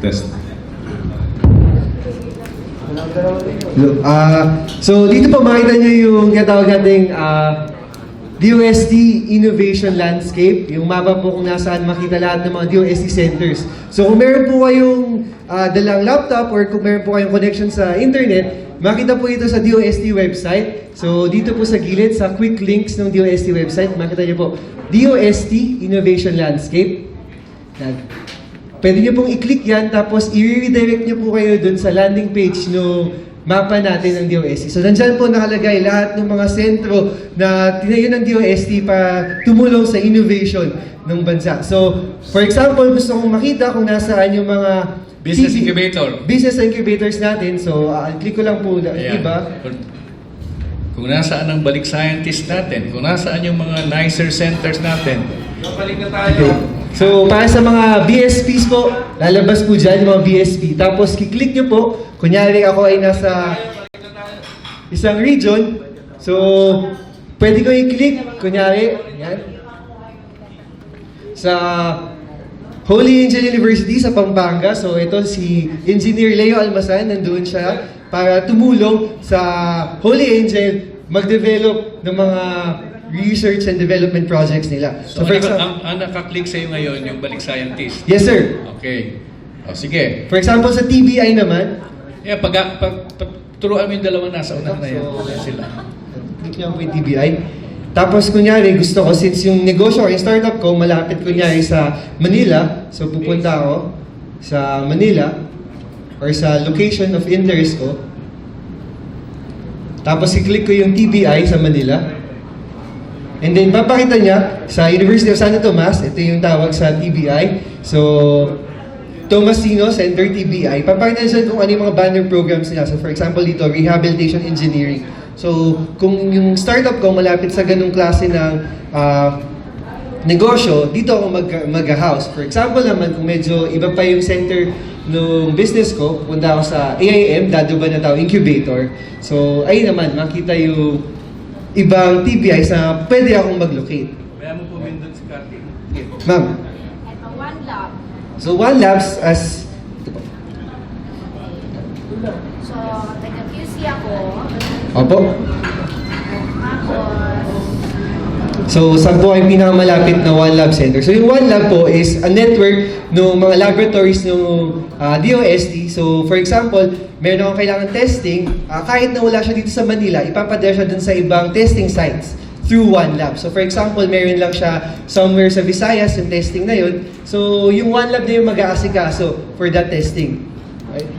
Test. So, dito po makita nyo yung tinatawag nating DOST Innovation Landscape. Yung mapa po kung nasaan makita lahat ng mga DOST centers. So, kung meron po kayong dalang laptop or kung meron po kayong connection sa internet, makita po ito sa DOST website. So, dito po sa gilid, sa quick links ng DOST website, makita nyo po, DOST Innovation Landscape. Yan. Pwede nyo pong i-click yan, tapos i-redirect nyo po kayo dun sa landing page no mapa natin ng DOST. So, nandyan po nakalagay lahat ng mga sentro na tinayo ng DOST para tumulong sa innovation ng bansa. So, for example, gusto kong makita kung nasaan yung mga Business incubator. business incubators natin. So, click ko lang po na Ayan. iba. Kung nasaan ang balik scientist natin, kung nasaan yung mga nicer centers natin. Balik na tayo. Okay. So, para sa mga BSPs po, lalabas po dyan yung mga BSP. Tapos, kiklik nyo po. Kunyari ako ay nasa isang region. So, pwede ko i-click. Kunyari, yan. Sa Holy Angel University sa Pampanga. So, ito si Engineer Leo Almasan. Nandun siya para tumulong sa Holy Angel mag-develop ng mga research and development projects nila. So, for example, ang nakaklik sa'yo ngayon, yung balik scientist. yes sir. Okay. O, sige. For example, sa TBI naman, Yeah, turuan mo yung dalawang nasa unahan na yan. Ayan sila. click niyo po yung TBI. Tapos, kunyari, gusto ko, since yung negosyo or yung startup ko, malapit kunyari sa Manila, so pupunta ako sa Manila or sa location of interest ko. Tapos, i-click ko yung TBI sa Manila. And then, papakita niya sa University of Santo Tomas, ito yung tawag sa TBI. So, Tomasino Center TBI. Papakita niya kung ano yung mga banner programs nila. So, for example, dito, Rehabilitation Engineering. So, kung yung startup ko malapit sa ganung klase ng negosyo, dito ako mag-house. For example naman, kung medyo iba pa yung center ng business ko, punta ako sa AIM, Daduban na tao, Incubator. So, ayun naman, makita yung ibang TBI sa pwede akong mag-locate. Kaya mo pumindot si Cathy. Ma'am. One lab. So, One Labs as... So, taga-QC ako. Opo. Tapos, So, saan po ay pinakamalapit na One Lab Center? So, yung One Lab po is a network ng mga laboratories ng DOST. So, for example, meron akong kailangan testing, kahit na wala siya dito sa Manila, ipapadala siya dun sa ibang testing sites through One Lab. So, for example, meron lang siya somewhere sa Visayas, yung testing na yun. So, yung One Lab na yung mag-aasikaso for that testing. Right?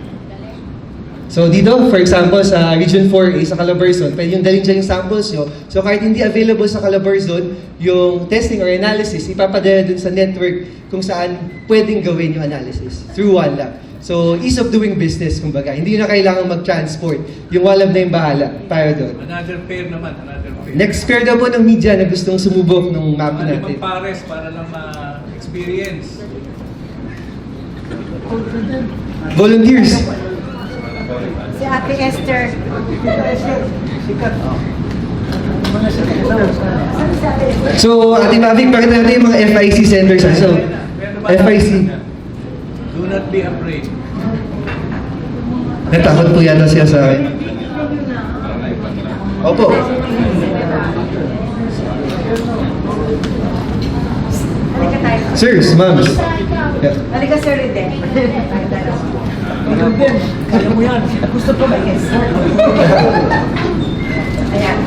So dito, for example, sa Region 4A sa Calabarzon, pwede yung dalhin dyan yung samples nyo. So kahit hindi available sa Calabarzon, yung testing or analysis, ipapadala dun sa network kung saan pwedeng gawin yung analysis through One Lab. So ease of doing business, kumbaga. Hindi na kailangan mag-transport. Yung One Lab na yung bahala para doon. Another pair naman, another pair. Next pair daw po ng media na gustong sumubok ng map natin. Limang pares para lang ma-experience. Volunteers. Si Ate Esther. So, Ate Mavic, pakita natin yung mga FIC centers. So, FIC. Do not be afraid. Natakot po yata siya sa akin. Opo. Halika tayo. Sirs, ma'ams. Yeah. Halika, Sir Ride. Kaya mo yan. Gusto ko may yes. Ayan.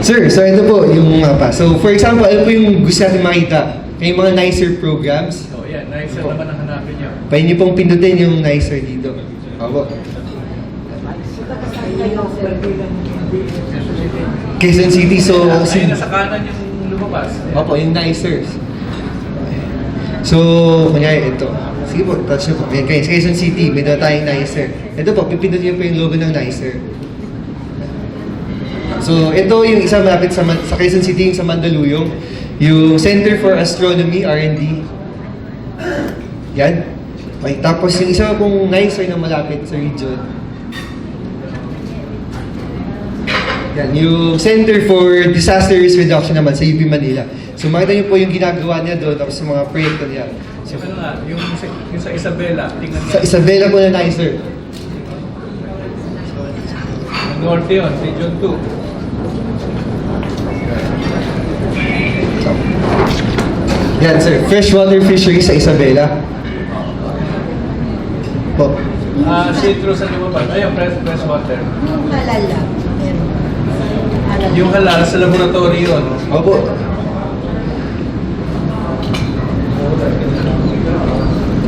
Sir, so ito po yung mapa. So, for example, ano po yung gusto natin makita? Yung mga nicer programs. Oh, yeah, nice naman ang hanapin nyo. Pwede niyo pong pindutin yung nicer dito. Opo. Quezon City, so... Ayun, nasa kanan yung lumabas. Opo, yung nicer. So, kunyari ito. Sige po, touch nyo po. Ayan, guys, Quezon City, may dala tayong nicer. Ito po, pipindutin niyo po yung logo ng nicer. So, ito yung isa malapit sa Quezon City, yung sa Mandaluyong. Yung Center for Astronomy, R&D. Yan. Okay, tapos yung isa pong nicer na malapit sa region. Yan, yung Center for Disaster Risk Reduction naman sa UP Manila. So makita niyo po yung ginagawa niya doon tapos sa mga proyekto niya. So, Ano nga, yung sa Isabela, tingnan sa Isabela po na tayo, sir. North yun, Region 2. Yan, sir. Freshwater fisheries sa Isabela. Po. Citrus ano ba? Ayun, fresh water. Yung halal lang. Yan. Halal. Yung halal sa laboratory yun. Opo.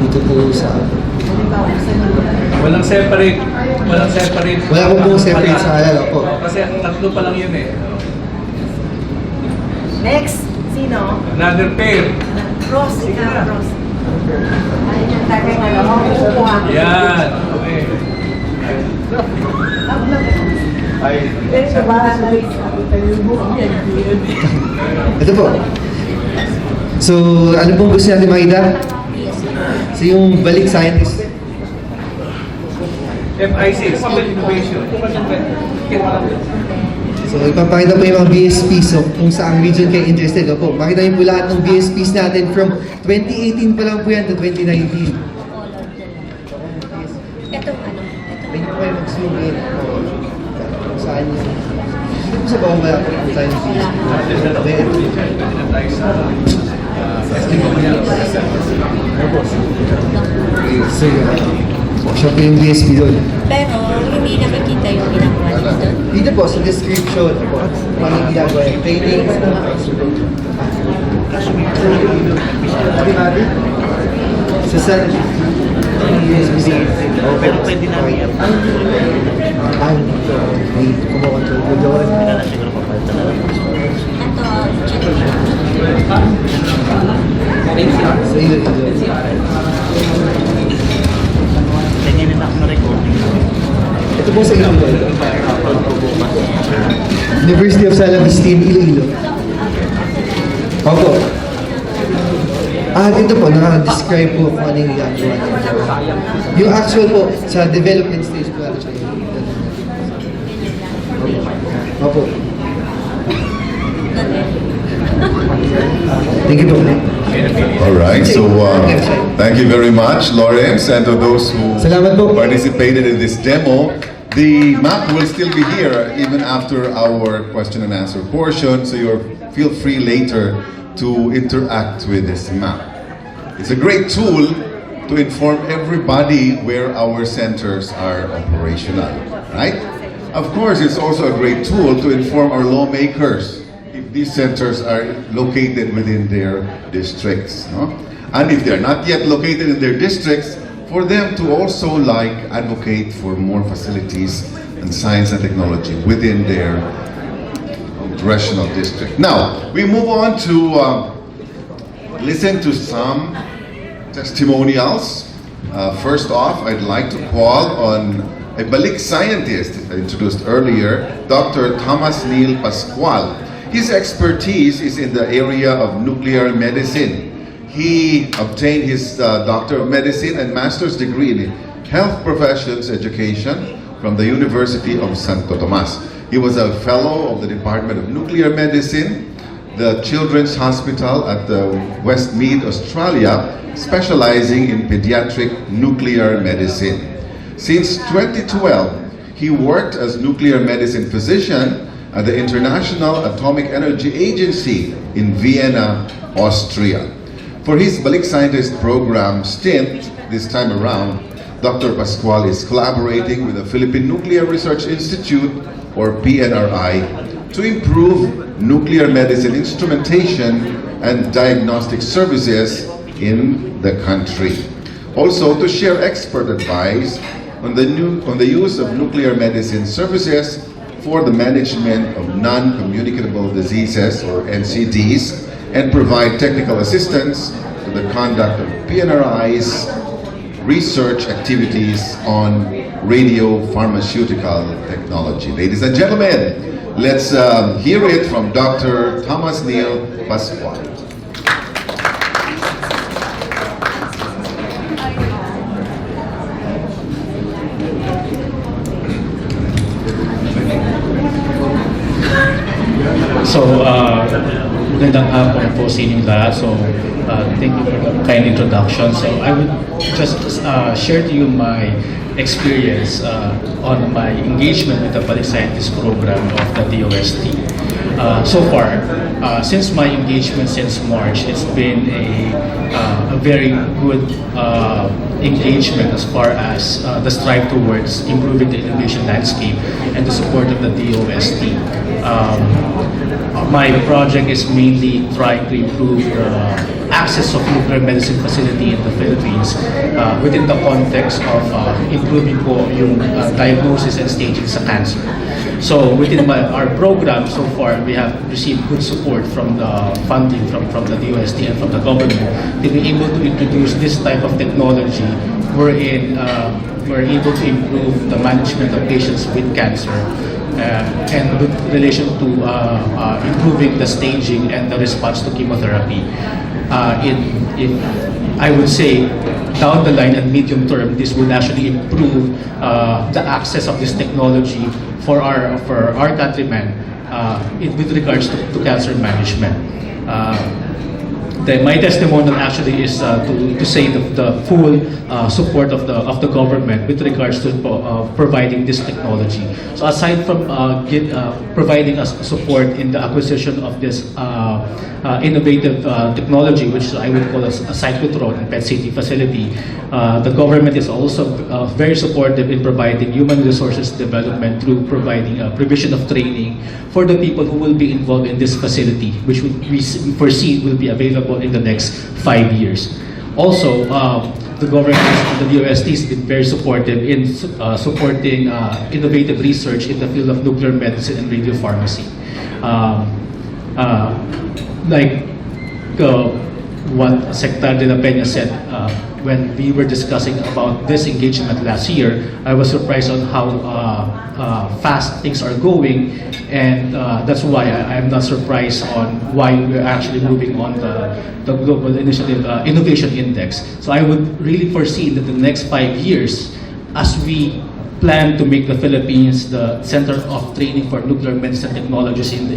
Dito po sa... Walang separate. Walang separate. Wala po pong separate sa halal, opo. Kasi tatlo pa lang yun eh. Next, sino? Another pair. Ross, Sige na. Ross. Ayun yung tagay na lang. Kukuha. Yan. Okay. Ito po. So, ano pong gusto natin makita? So, yung balik scientist. FIC, Public Innovation. So, ipapakita po yung mga BSPs so, kung saang region kayo interested. Opo, makita niyo po lahat ng BSPs natin from 2018 pa lang po yan to 2019. Ito ano? Ito. Pwede po kayo mag-zoom in. Kung saan yung... Dito po sa bawang wala po kung saan yung BSP. So, siya po yung BSP doon. Pero hindi nakikita yung ginagawa dito. Dito po, sa description po, ano yung ginagawa yung training. Sa saan? Pero pwede namin yan. Wait, kumakontrol ko doon. Ito, Sa iyo, ito. Ito po sa iyo. University of San Agustin, Iloilo. Opo. Dito po, naka-describe po kung ano yung ginagawa niya. Yung actual po, sa development stage po natin siya. Opo. Thank you po. All right, so thank you very much, Lawrence, and to those who Salamat po. participated in this demo. The map will still be here even after our question and answer portion, so feel free later to interact with this map. It's a great tool to inform everybody where our centers are operational, right? Of course, it's also a great tool to inform our lawmakers if these centers are located within their districts, no? And if they're not yet located in their districts, for them to also advocate for more facilities and science and technology within their congressional district. Now, we move on to listen to some testimonials. First off, I'd like to call on a balik scientist I introduced earlier, Dr. Thomas Neil Pascual. His expertise is in the area of nuclear medicine. He obtained his Doctor of Medicine and Master's degree in Health Professions Education from the University of Santo Tomas. He was a fellow of the Department of Nuclear Medicine, the Children's Hospital at the Westmead, Australia, specializing in pediatric nuclear medicine. Since 2012, he worked as nuclear medicine physician at the International Atomic Energy Agency in Vienna, Austria. For his Balik Scientist program stint this time around, Dr. Pascual is collaborating with the Philippine Nuclear Research Institute, or PNRI, to improve nuclear medicine instrumentation and diagnostic services in the country. Also, to share expert advice on the use of nuclear medicine services for the management of non-communicable diseases, or NCDs, and provide technical assistance to the conduct of PNRI's research activities on radiopharmaceutical technology. Ladies and gentlemen, let's hear it from Dr. Thomas Neil Pascual. So, magandang hapon po sa inyong lahat. So, thank you for the kind introduction. So, I would just share to you my experience on my engagement with the Balik Scientist program of the DOST. So far, since my engagement since March, it's been a very good engagement as far as the strive towards improving the innovation landscape and the support of the DOST. My project is mainly trying to improve the access of nuclear medicine facility in the Philippines within the context of improving po yung diagnosis and staging sa cancer. So within our program so far, we have received good support from the funding from the DOST and from the government to be able to introduce this type of technology wherein we're able to improve the management of patients with cancer and with relation to improving the staging and the response to chemotherapy. In I would say down the line and medium term, this will actually improve the access of this technology for our countrymen with regards to cancer management. My testimonial actually is to say the full support of the government with regards to providing this technology. So aside from providing us support in the acquisition of this innovative technology, which I would call a cyclotron and PET-CT facility, the government is also very supportive in providing human resources development through providing provision of training for the people who will be involved in this facility, which we foresee will be available in the next 5 years. Also, the government, the DOST has been very supportive in supporting innovative research in the field of nuclear medicine and radiopharmacy. Like what Secretary de la Peña said when we were discussing about this engagement last year, I was surprised on how fast things are going, and that's why I'm not surprised on why we're actually moving on the Global Initiative Innovation Index. So I would really foresee that the next 5 years, as we plan to make the Philippines the center of training for nuclear medicine technologies in the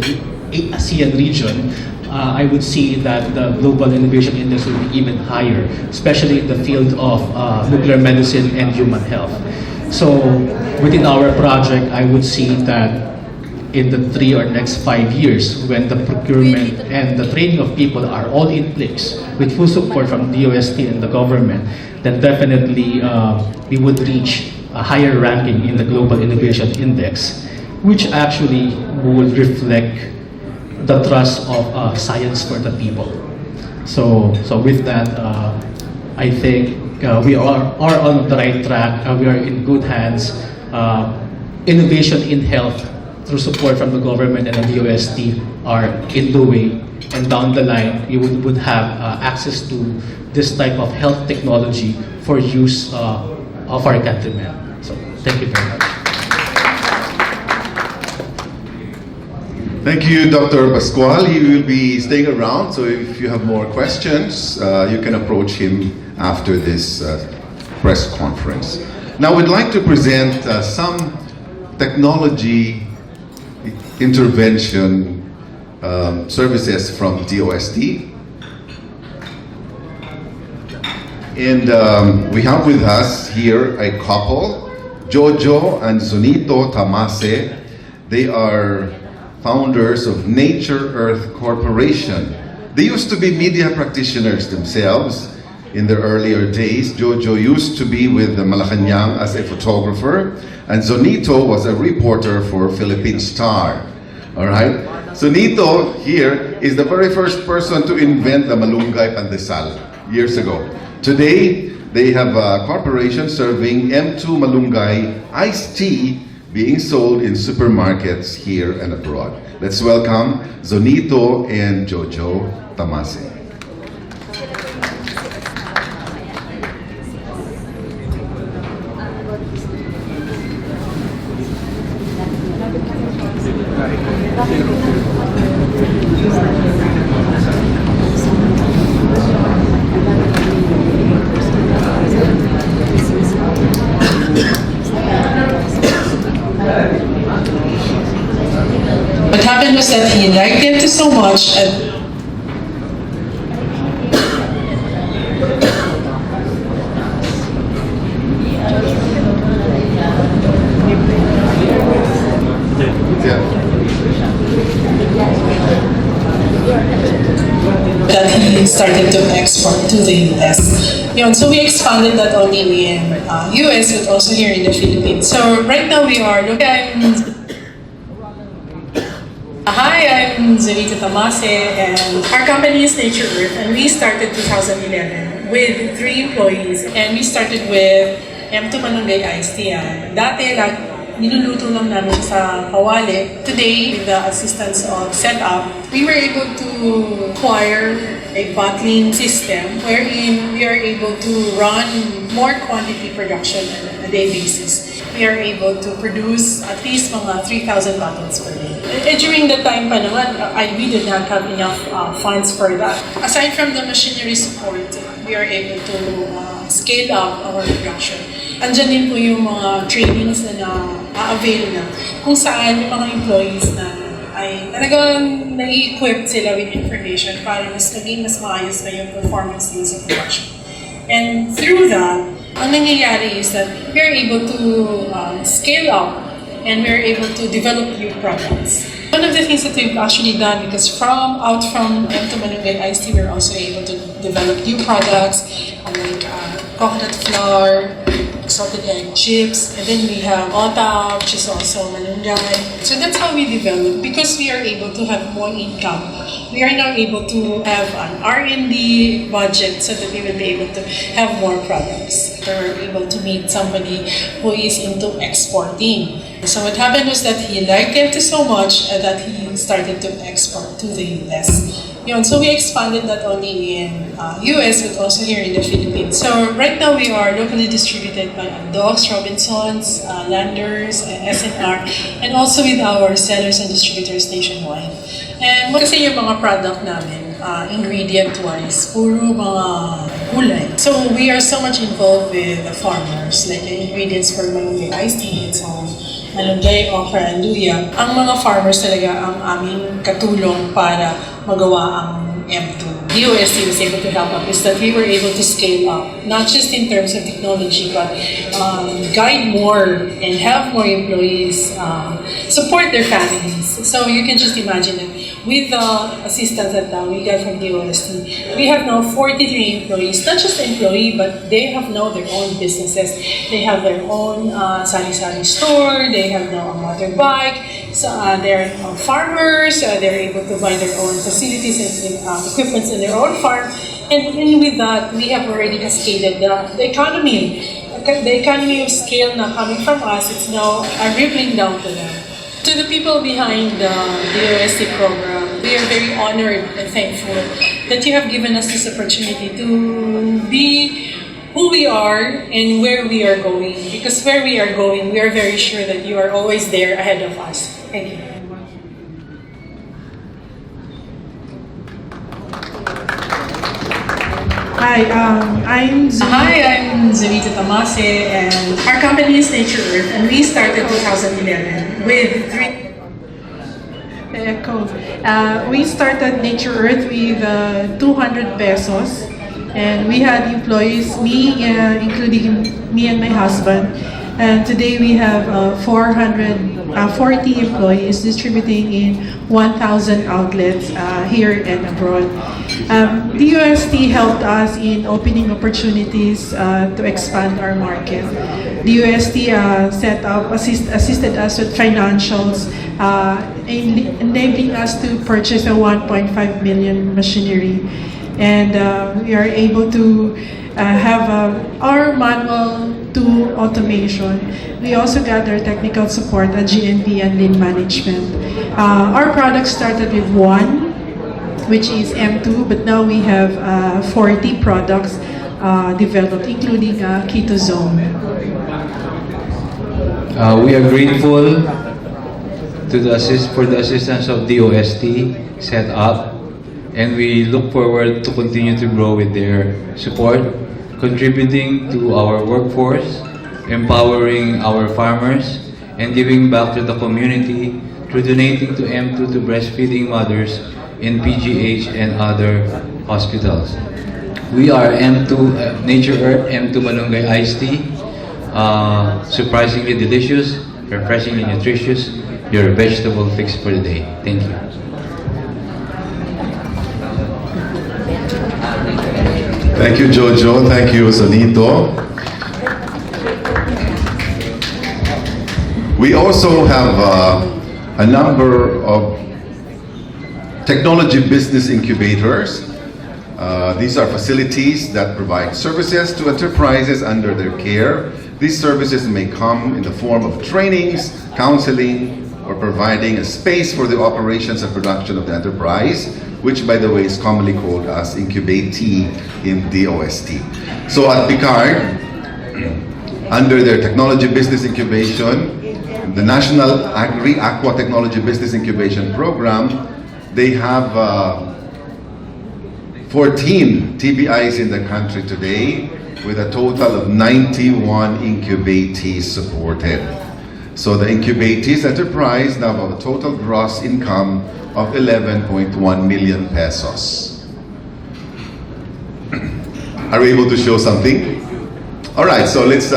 ASEAN region, I would see that the Global Innovation Index will be even higher, especially in the field of nuclear medicine and human health. So within our project, I would see that in the 3 or next 5 years, when the procurement and the training of people are all in place with full support from DOST and the government, then definitely we would reach a higher ranking in the Global Innovation Index, which actually would reflect the trust of science for the people. So with that, I think we are on the right track. We are in good hands. Innovation in health through support from the government and the DOST are in the way, and down the line, you would have access to this type of health technology for use of our countrymen. So thank you very much. Thank you, Dr. Pascual. He will be staying around, so if you have more questions, you can approach him after this press conference. Now, we'd like to present some technology intervention services from DOST. And we have with us here a couple, Jojo and Zunito Tamase. They are founders of Nature Earth Corporation. They used to be media practitioners themselves in their earlier days. Jojo used to be with the Malacanang as a photographer, and Zonito was a reporter for Philippine Star. All right? Zonito here is the very first person to invent the malunggay pandesal years ago. Today, they have a corporation serving M2 malunggay iced tea being sold in supermarkets here and abroad. Let's welcome Zonito and Jojo Tamase. What happened was that he liked it so much that he started to export to the US. So we expanded not only in US but also here in the Philippines. So right now we are looking. Hi, I'm Zerita Tamase, and our company is Nature Earth, and we started 2011 with 3 employees, and we started with M2 Manunggay Iced Tea. Dati, niluluto lang namin sa kawali. Today, with the assistance of setup, we were able to acquire a bottling system wherein we are able to run more quantity production on a day basis. We are able to produce at least mga 3,000 bottles per day. During the time pa naman, we did not have enough funds for that. Aside from the machinery support, we are able to scale up our production. Andyan din po yung mga trainings na na-avail na kung saan yung mga employees na ay talagang nai-equip sila with information para mas maayos na yung performance nila sa production. And through that, ang nangyayari is that we are able to scale up and we are able to develop new products. One of the things that we've actually done, because from M2 Manunggay Iced Tea, we're also able to develop new products like coconut flour, salted egg chips, and then we have ota, which is also malunggay. So that's how we develop. Because we are able to have more income, we are now able to have an R&D budget so that we will be able to have more products. We're able to meet somebody who is into exporting. So what happened was that he liked it so much that he started to export to the US. So we expanded not only in US but also here in the Philippines. So right now we are locally distributed by DOST, Robinsons, Landers, SNR, and also with our sellers and distributors nationwide. And kasi yung mga product namin, ingredient-wise, puro mga gulay. So we are so much involved with the farmers, like the ingredients for Manunggay Iced Tea and so on. Malunggay, okra, and luya. Ang mga farmers talaga ang aming katulong para magawa ang M2. DOST was able to help us is that we were able to scale up, not just in terms of technology, but guide more and have more employees support their families. So you can just imagine that with the assistance that we get from DOST, we have now 43 employees, not just employee, but they have now their own businesses. They have their own sari-sari store, they have now a motorbike, so they're farmers, they're able to buy their own facilities and equipment in their own farm. And with that, we have already cascaded the economy. The economy of scale now coming from us, it's now rippling down to them. To the people behind the DOST program, we are very honored and thankful that you have given us this opportunity to be who we are and where we are going. Because where we are going, we are very sure that you are always there ahead of us. Thank you. Hi, I'm Zerita Tamase, and our company is Nature Earth, and we started 2011 with 3. We started Nature Earth with 200 pesos, and we had employees, including me and my husband. And today we have 40 employees distributing in 1,000 outlets here and abroad. DOST helped us in opening opportunities to expand our market. DOST assisted us with financials, enabling us to purchase a 1.5 million machinery. And we are able to have our manual to automation. We also got our technical support at GNP and Lean Management. Our product started with 1, which is M2, but now we have 40 products developed, including Keto Zone. We are grateful to for the assistance of DOST set up, and we look forward to continue to grow with their support, contributing to our workforce, empowering our farmers, and giving back to the community through donating to M2 to breastfeeding mothers in PGH and other hospitals. We are M2 Nature Earth M2 Malunggay Iced Tea. Surprisingly delicious, refreshingly nutritious, your vegetable fix for the day. Thank you. Thank you, Jojo. Thank you, Sonito. We also have a number of technology business incubators. These are facilities that provide services to enterprises under their care. These services may come in the form of trainings, counseling, or providing a space for the operations and production of the enterprise, which by the way is commonly called as Incubatee in DOST. So at Picard, under their technology business incubation, the National Agri-Aqua Technology Business Incubation Program, they have 14 TBIs in the country today with a total of 91 incubatees supported. So the incubatees enterprise now have a total gross income of 11.1 million pesos. Are we able to show something? All right, so let's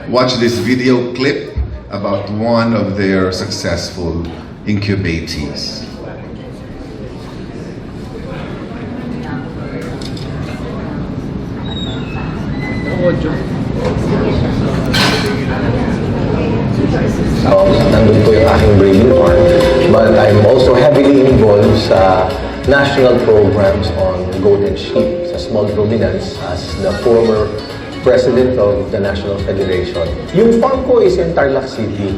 watch this video clip about one of their successful incubatees. Nandun po yung aking breeding farm, but I'm also heavily involved sa national programs on goat and sheep sa small ruminants as the former president of the National Federation. Yung farm ko is in Tarlac City.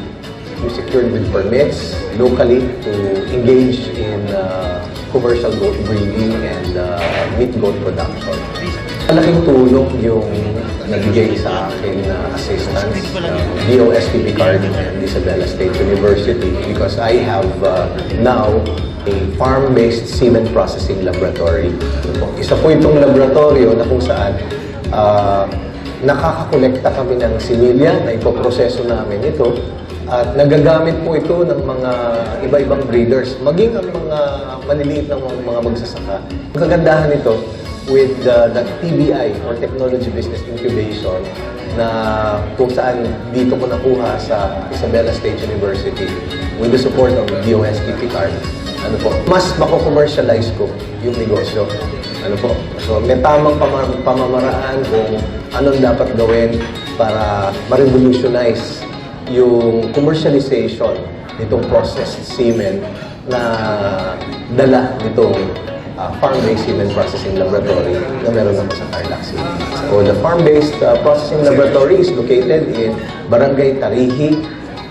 We secured with permits locally to engage in commercial goat breeding and meat goat production. Malaking tulong yung nabigay sa akin na assistance DOST Card and Isabela State University because I have now a farm-based semen processing laboratory. Isa po itong laboratorio na kung saan nakakakolekta kami ng similya na ipoproseso namin ito at nagagamit po ito ng mga iba-ibang breeders, maging ang mga maliliit na mga magsasaka. Ang kagandahan nito, with the TBI or Technology Business Incubation na kung saan dito ko nakuha sa Isabela State University with the support of DOST Card, ano po, mas mako-commercialize ko yung negosyo. Ano po? So may tamang pamamaraan kung anong dapat gawin para ma-revolutionize yung commercialization nitong processed semen na dala nitong farm-based semen processing laboratory na meron naman sa Tarlac City. So the farm-based processing laboratory is located in Barangay Tarihi,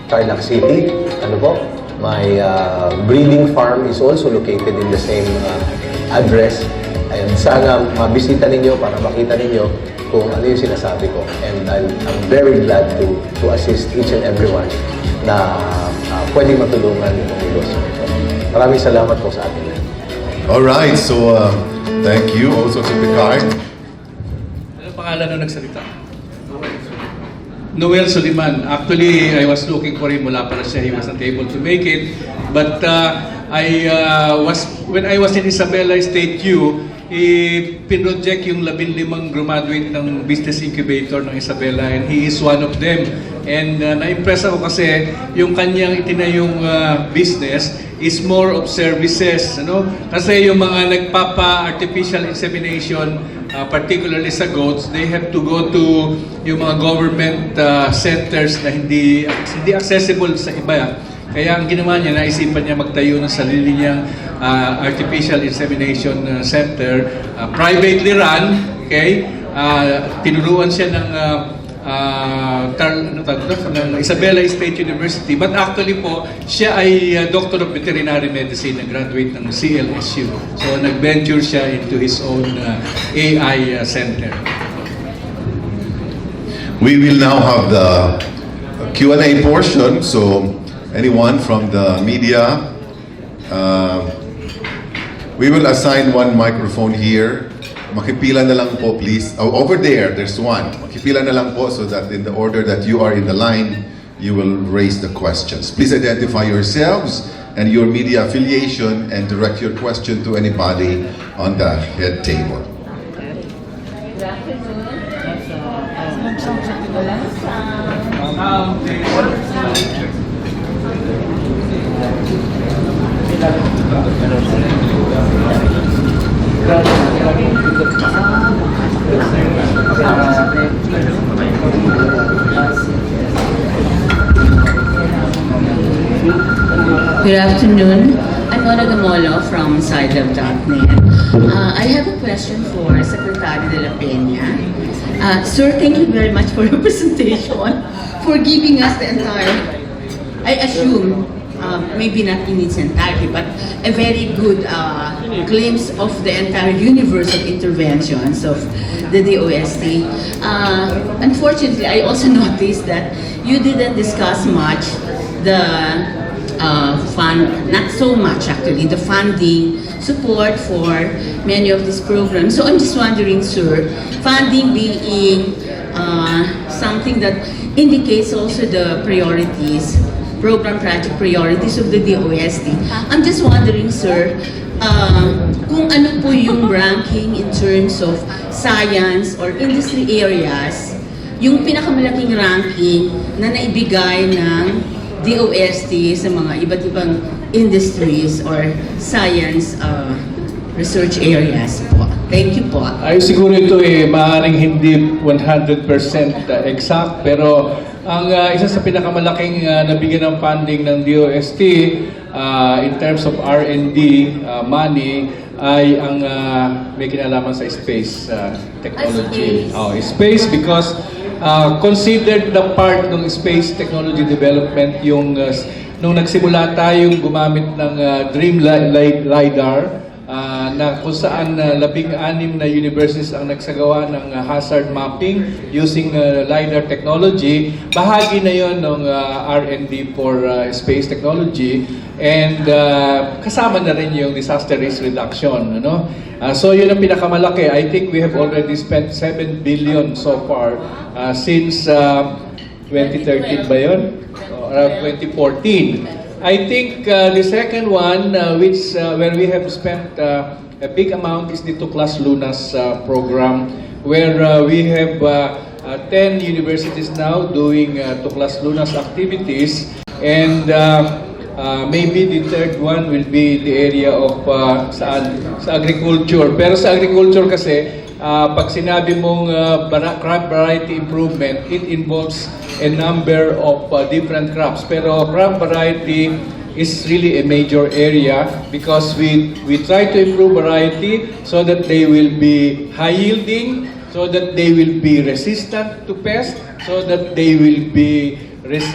Tarlac City. Ano po? My breeding farm is also located in the same address. And sana mabisita ninyo para makita ninyo kung ano yung sinasabi ko. And I'm very glad to assist each and everyone na pwedeng matulungan itong negosyo. Maraming salamat po sa atin. All right, so thank you also to Picard. Ano pangalan na nagsalita? Noel Soliman. Actually, I was looking for him. Wala pala siya. He wasn't able to make it. But when I was in Isabela State U, pinroject yung 15 graduate ng business incubator ng Isabela and he is one of them. And na-impress ako kasi yung kanyang itinayong business is more of services. Ano? Kasi yung mga nagpapa-artificial insemination, particularly sa goats, they have to go to yung mga government centers na hindi accessible sa iba. Kaya ang ginawa niya, naisipan niya magtayo ng sarili niyang artificial insemination center, privately run, okay? Tinuruan siya ng Isabela State University, but actually po, siya ay Doctor of Veterinary Medicine na graduate ng CLSU. So nag-venture siya into his own AI center. We will now have the Q&A portion, so anyone from the media, we will assign one microphone here. Makipila na lang po, please. Oh, over there, there's one. Makipila na lang po so that in the order that you are in the line, you will raise the questions. Please identify yourselves and your media affiliation and direct your question to anybody on the head table. Good afternoon. I'm Mona Gamolo from sideof.net. I have a question for Secretary de la Peña. Sir, thank you very much for your presentation, for giving us the entire, I assume, maybe not in its entirety, but a very good glimpse of the entire universe of interventions of the DOST. Unfortunately, I also noticed that you didn't discuss much the not so much actually, the funding support for many of these programs. So I'm just wondering, sir, funding being something that indicates also the priorities, program project priorities of the DOST. I'm just wondering, sir, kung ano po yung ranking in terms of science or industry areas, yung pinakamalaking ranking na naibigay ng DOST sa mga iba't ibang industries or science research areas po. Thank you po. Ay siguro ito maaaring hindi 100% exact, pero ang isa sa pinakamalaking nabigyan ng funding ng DOST in terms of R&D money ay ang may kinalaman sa space technology. Space because considered na part ng space technology development yung nung nagsimula tayong gumamit ng Dream LiDAR na kung saan 16 na universities ang nagsagawa ng hazard mapping using LiDAR technology. Bahagi na yon ng R&D for space technology, and kasama na rin yung disaster risk reduction. So yun ang pinakamalaki. I think we have already spent 7 billion so far since 2013 ba yun? Around 2014. I think the second one, where we have spent a big amount, is the Tuklas Lunas program, where we have 10 universities now doing Tuklas Lunas activities, and maybe the third one will be the area of sa agriculture. Pero sa agriculture kasi, pag sinabi mong crop variety improvement, it involves a number of different crops. Pero crop variety is really a major area because we try to improve variety so that they will be high yielding, so that they will be resistant to pests, so that they will be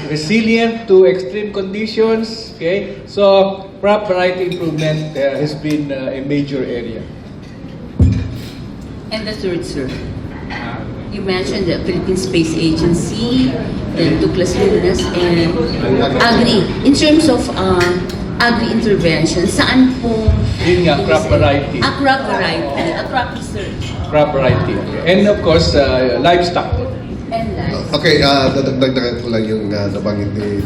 resilient to extreme conditions. Okay, so crop variety improvement has been a major area. And the third, sir, you mentioned the Philippine Space Agency, then Tuklas Lunas, and Agri. In terms of Agri intervention, saan po? Yun nga, crop variety. Crop variety, crop research. Crop variety. And of course, livestock. And livestock. Okay, dadagdagan ko lang yung nabanggit ni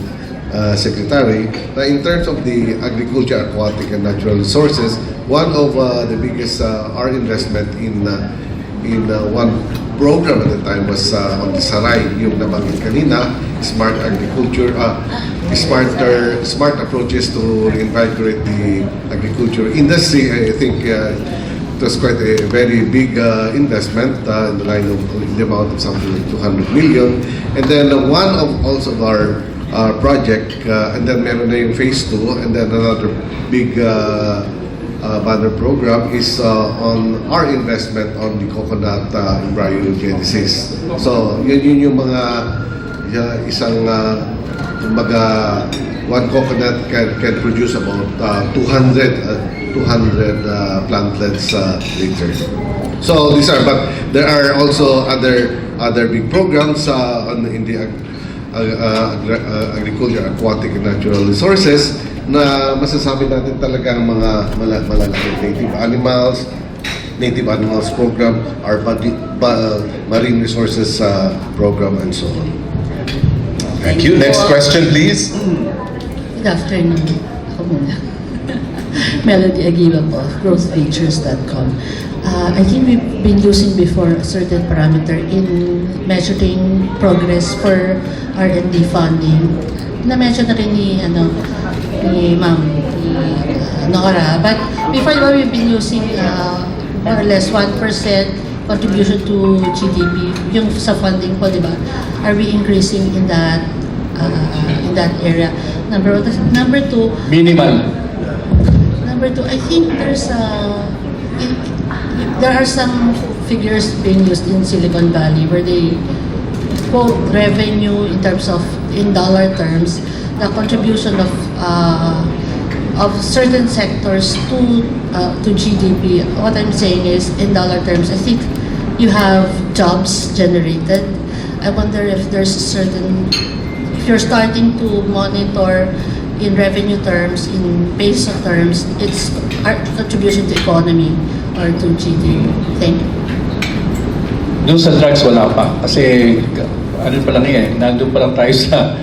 Secretary, na in terms of the agriculture, aquatic and natural resources, one of the biggest our investment in one program at the time was on the Saray, yung nabanggit kanina, smart agriculture, smart approaches to invigorate the agriculture industry. I think it was quite a very big investment in the line of the amount of something like 200 million. And then one of also our project, and then meron na yung phase 2, and then another big banner program is on our investment on the coconut embryogenesis. So yun yung mga isang one coconut can produce about 200 plantlets later. So these are, but there are also other big programs in the agriculture, aquatic and natural resources na masasabi natin talagang mga malalaking native animals program, our marine resources program, and so on. Thank you. Next question, please. Good afternoon. Ako Melody Aguila po, growthfeatures.com. I think we've been using before a certain parameter in measuring progress for R&D funding. Na-mention na rin ni Ma'am, Nora. But before we've been using more or less 1% contribution to GDP, yung sa funding po, di ba? Are we increasing in that area? Number two, Minimal. Number two, I think there are some figures being used in Silicon Valley where they quote revenue in dollar terms, the contribution of certain sectors to GDP. What I'm saying is, in dollar terms, I think you have jobs generated. I wonder if if you're starting to monitor in revenue terms, in peso terms, its contribution to economy or to GDP. Thank you. Doon sa drugs wala pa. Kasi ano pa lang nandun pa lang tayo sa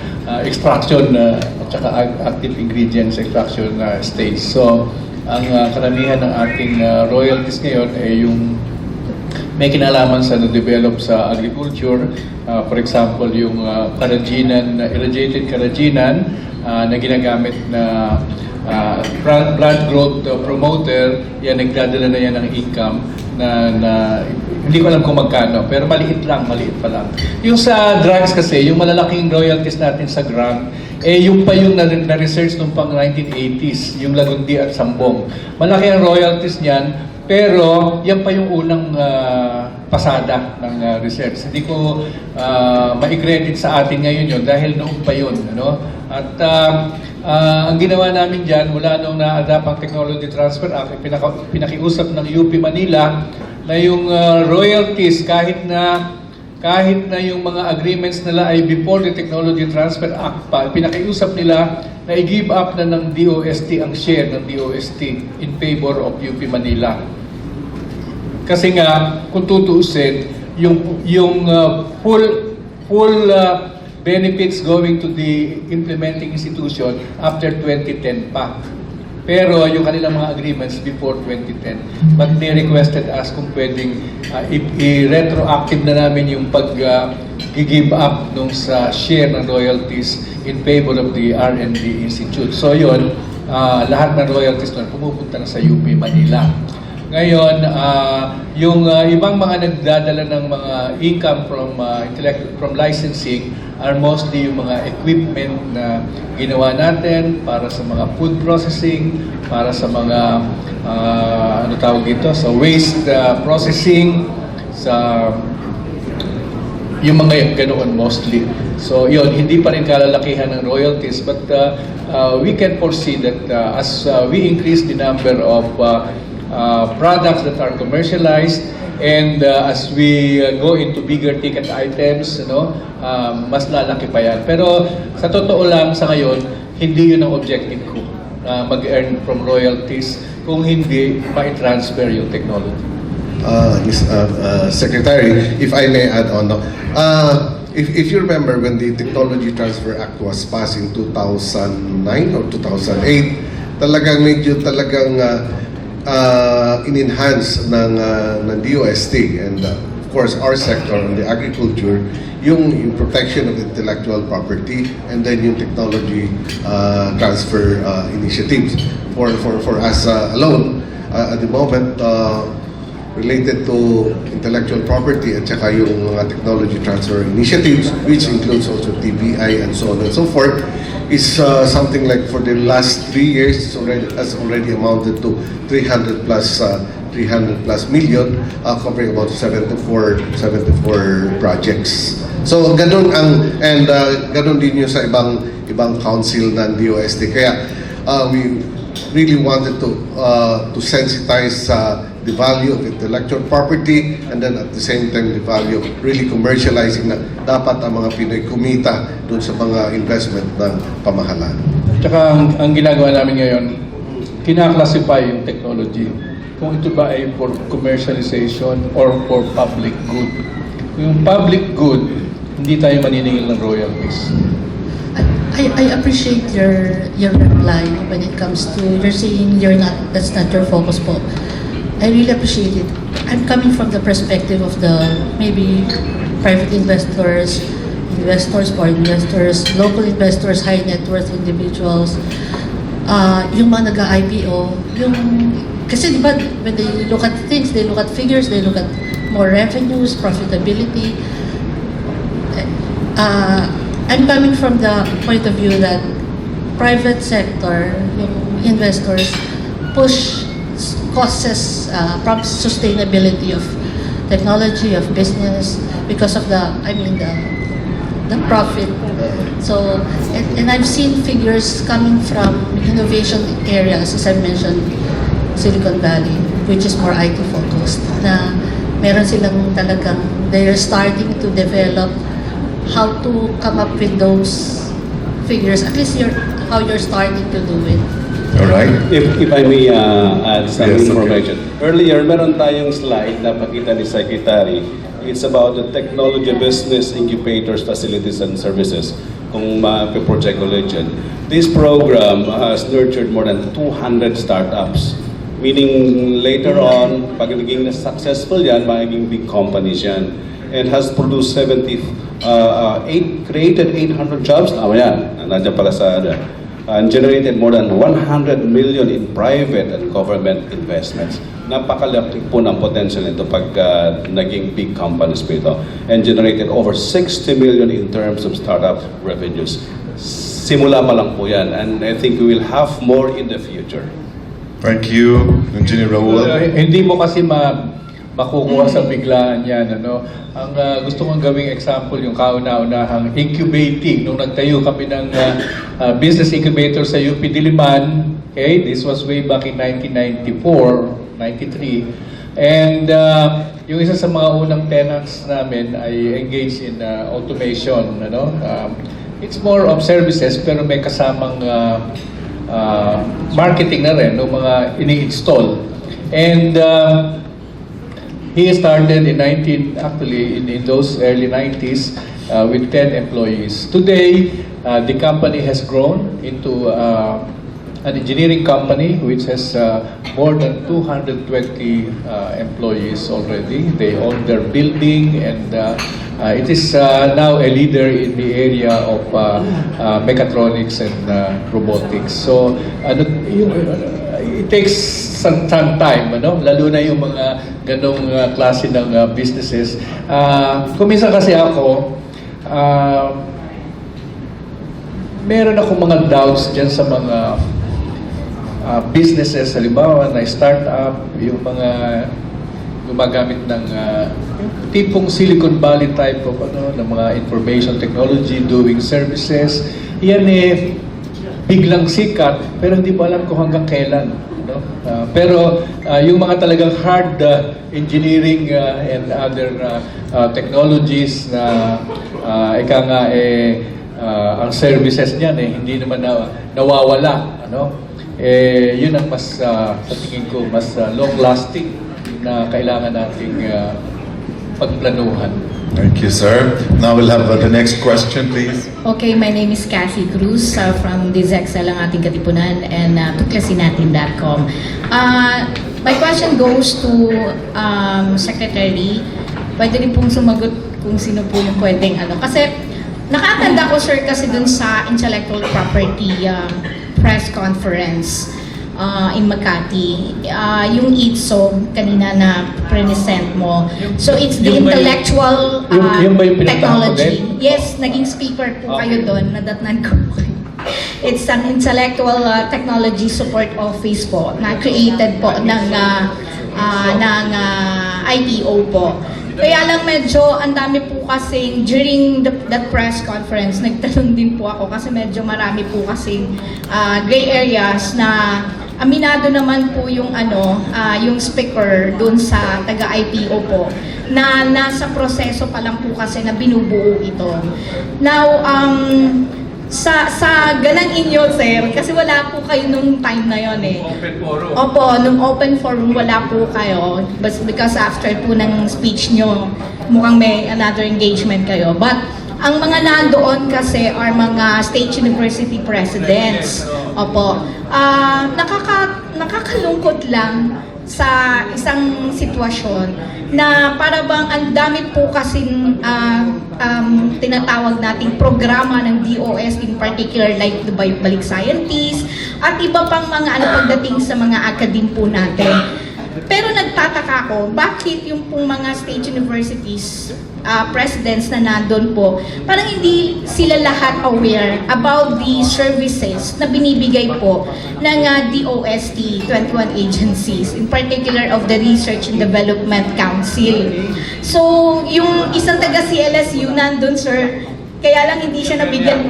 extraction at saka active ingredients extraction stage. So, ang karamihan ng ating royalties ngayon ay yung may kinalaman sa na-develop sa agriculture. For example, yung irrigated karajinan na ginagamit na plant growth promoter, yan nagdadala na yan ng income na hindi ko alam kung magkano, pero maliit pa lang. Yung sa drugs kasi, yung malalaking royalties natin sa grant, yung pa yung na-research nung pang 1980s, yung Lagundi at Sambong. Malaki ang royalties niyan, pero yan pa yung unang pasada ng research. Hindi ko ma-credit sa atin ngayon yun dahil noong pa yun. At ang ginawa namin dyan, mula nung na-adapt ang Technology Transfer Act, pinakiusap ng UP Manila na yung royalties kahit na yung mga agreements nila ay before the Technology Transfer Act pa, pinakiusap nila na i-give up na ng DOST ang share ng DOST in favor of UP Manila. Kasi nga, kung tutuusin, yung full benefits going to the implementing institution after 2010 pa. Pero yung kanilang mga agreements before 2010. But they requested us kung pwedeng i-retroactive na namin yung pag-give up nung sa share ng royalties in favor of the R&D Institute. So yun, lahat ng royalties nun pumupunta na sa UP Manila. Ngayon, yung ibang mga nagdadala ng mga income from licensing are mostly yung mga equipment na ginawa natin para sa mga food processing, para sa mga sa waste processing, sa yung mga ganoon mostly. So yun, hindi pa rin kalalakihan ng royalties, but we can foresee that as we increase the number of products that are commercialized, and as we go into bigger ticket items, mas lalaki pa yan. Pero sa totoo lang sa ngayon, hindi yun ang objective ko, mag-earn from royalties kung hindi ma-transfer yung technology. Secretary, if I may add on, if you remember when the Technology Transfer Act was passed in 2009 or 2008, talagang in-enhance ng DOST and of course our sector on the agriculture, yung protection of intellectual property and then yung technology transfer initiatives for us alone at the moment related to intellectual property at saka yung mga technology transfer initiatives, which includes also TBI and so on and so forth, is something like for the last 3 years has already amounted to 300 plus million, covering about 74 projects. So ganun ganun din yung sa ibang council ng DOST. Kaya we really wanted to sensitize the value of intellectual property and then at the same time the value of really commercializing na dapat ang mga Pinoy kumita dun sa mga investment ng pamahalaan. Tsaka ang ginagawa namin ngayon, kinaklasify yung technology. Kung ito ba ay for commercialization or for public good. Yung public good, hindi tayo maniningil ng royalties. I appreciate your reply when it comes to you're saying that's not your focus po. I really appreciate it. I'm coming from the perspective of the maybe private investors, foreign investors, local investors, high net worth individuals, yung mga nag-IPO, kasi diba, when they look at things, they look at figures, they look at more revenues, profitability. I'm coming from the point of view that private sector, yung investors, push causes sustainability of technology, of business, because of the profit. So, and I've seen figures coming from innovation areas, as I mentioned, Silicon Valley, which is more IT focused, na meron silang talagang, they're starting to develop how to come up with those figures, at least how you're starting to do it. All right. If I may add some information. Okay. Earlier, meron tayong slide na pakita ni Secretary. It's about the technology business incubators, facilities, and services. Kung ma-project ulit yun. This program has nurtured more than 200 startups. Meaning, later on, pag naging successful yan, magiging big companies yan. And has produced created 800 jobs. Yan. Nandiyan pala sa and generated more than 100 million in private and government investments. Napakalaki po ng potential nito pag naging big companies po ito. And generated over 60 million in terms of startup revenues. Simula pa lang po yan. And I think we will have more in the future. Thank you, Engineer Raul. Hindi mo kasi makukuha sa biglaan yan. Ang gusto kong gawing example, yung kauna-unahang incubating. Nung nagtayo kami ng business incubator sa UP Diliman, okay, this was way back in 1994, 93. And yung isa sa mga unang tenants namin ay engaged in automation. It's more of services pero may kasamang marketing na rin, mga ini-install. And he started in those early 90s with 10 employees. Today, the company has grown into an engineering company which has more than 220 employees already. They own their building and it is now a leader in the area of mechatronics and robotics. So, it takes some time, lalo na yung mga ganong klase ng businesses. Kuminsan kasi ako, meron akong mga doubts dyan sa mga businesses, halimbawa na startup, yung mga gumagamit ng tipong Silicon Valley type of ng mga information technology, doing services. Yan biglang sikat, pero hindi mo alam kung hanggang kailan. Pero yung mga talagang hard engineering and other technologies na ang services niyan hindi naman nawawala. Yun ang mas sa tingin ko mas long-lasting na kailangan nating pagplanuhan. Thank you, sir. Now we'll have the next question, please. Okay, my name is Cassie Cruz from DZXL ang ating katipunan and tuklasin-natin.com. My question goes to Secretary. Pwede rin pong sumagot kung sino po yung pwedeng Kasi nakatanda ko, sir, kasi dun sa intellectual property press conference in Makati. Yung ITSO kanina na present mo. So it's the intellectual technology. Yes, naging speaker po kayo doon. Nadatnan ko po. It's an intellectual technology support office po na created po ng IPO po. Kaya lang medyo ang dami po kasing during that press conference, nagtanong din po ako kasi medyo marami po kasing gray areas na aminado naman po yung yung speaker doon sa taga-IPO po na nasa proseso pa lang po kasi na binubuo ito. Now, sa ganang inyo, sir, kasi wala po kayo nung time na yon Open forum. Opo, nung open forum wala po kayo. But because after po ng speech nyo, mukhang may another engagement kayo. But Ang mga nandoon kasi are mga state university presidents. Opo. Nakakalungkot lang sa isang sitwasyon na para bang ang dami po kasing tinatawag nating programa ng DOST, in particular like the balik scientists at iba pang mga pagdating sa mga academe po natin. Pero nagtataka ko, bakit yung pong mga state universities presidents na nandun po, parang hindi sila lahat aware about the services na binibigay po ng DOST 21 agencies, in particular of the Research and Development Council. So, yung isang taga-CLSU nandun, sir, kaya lang hindi siya nabigyan,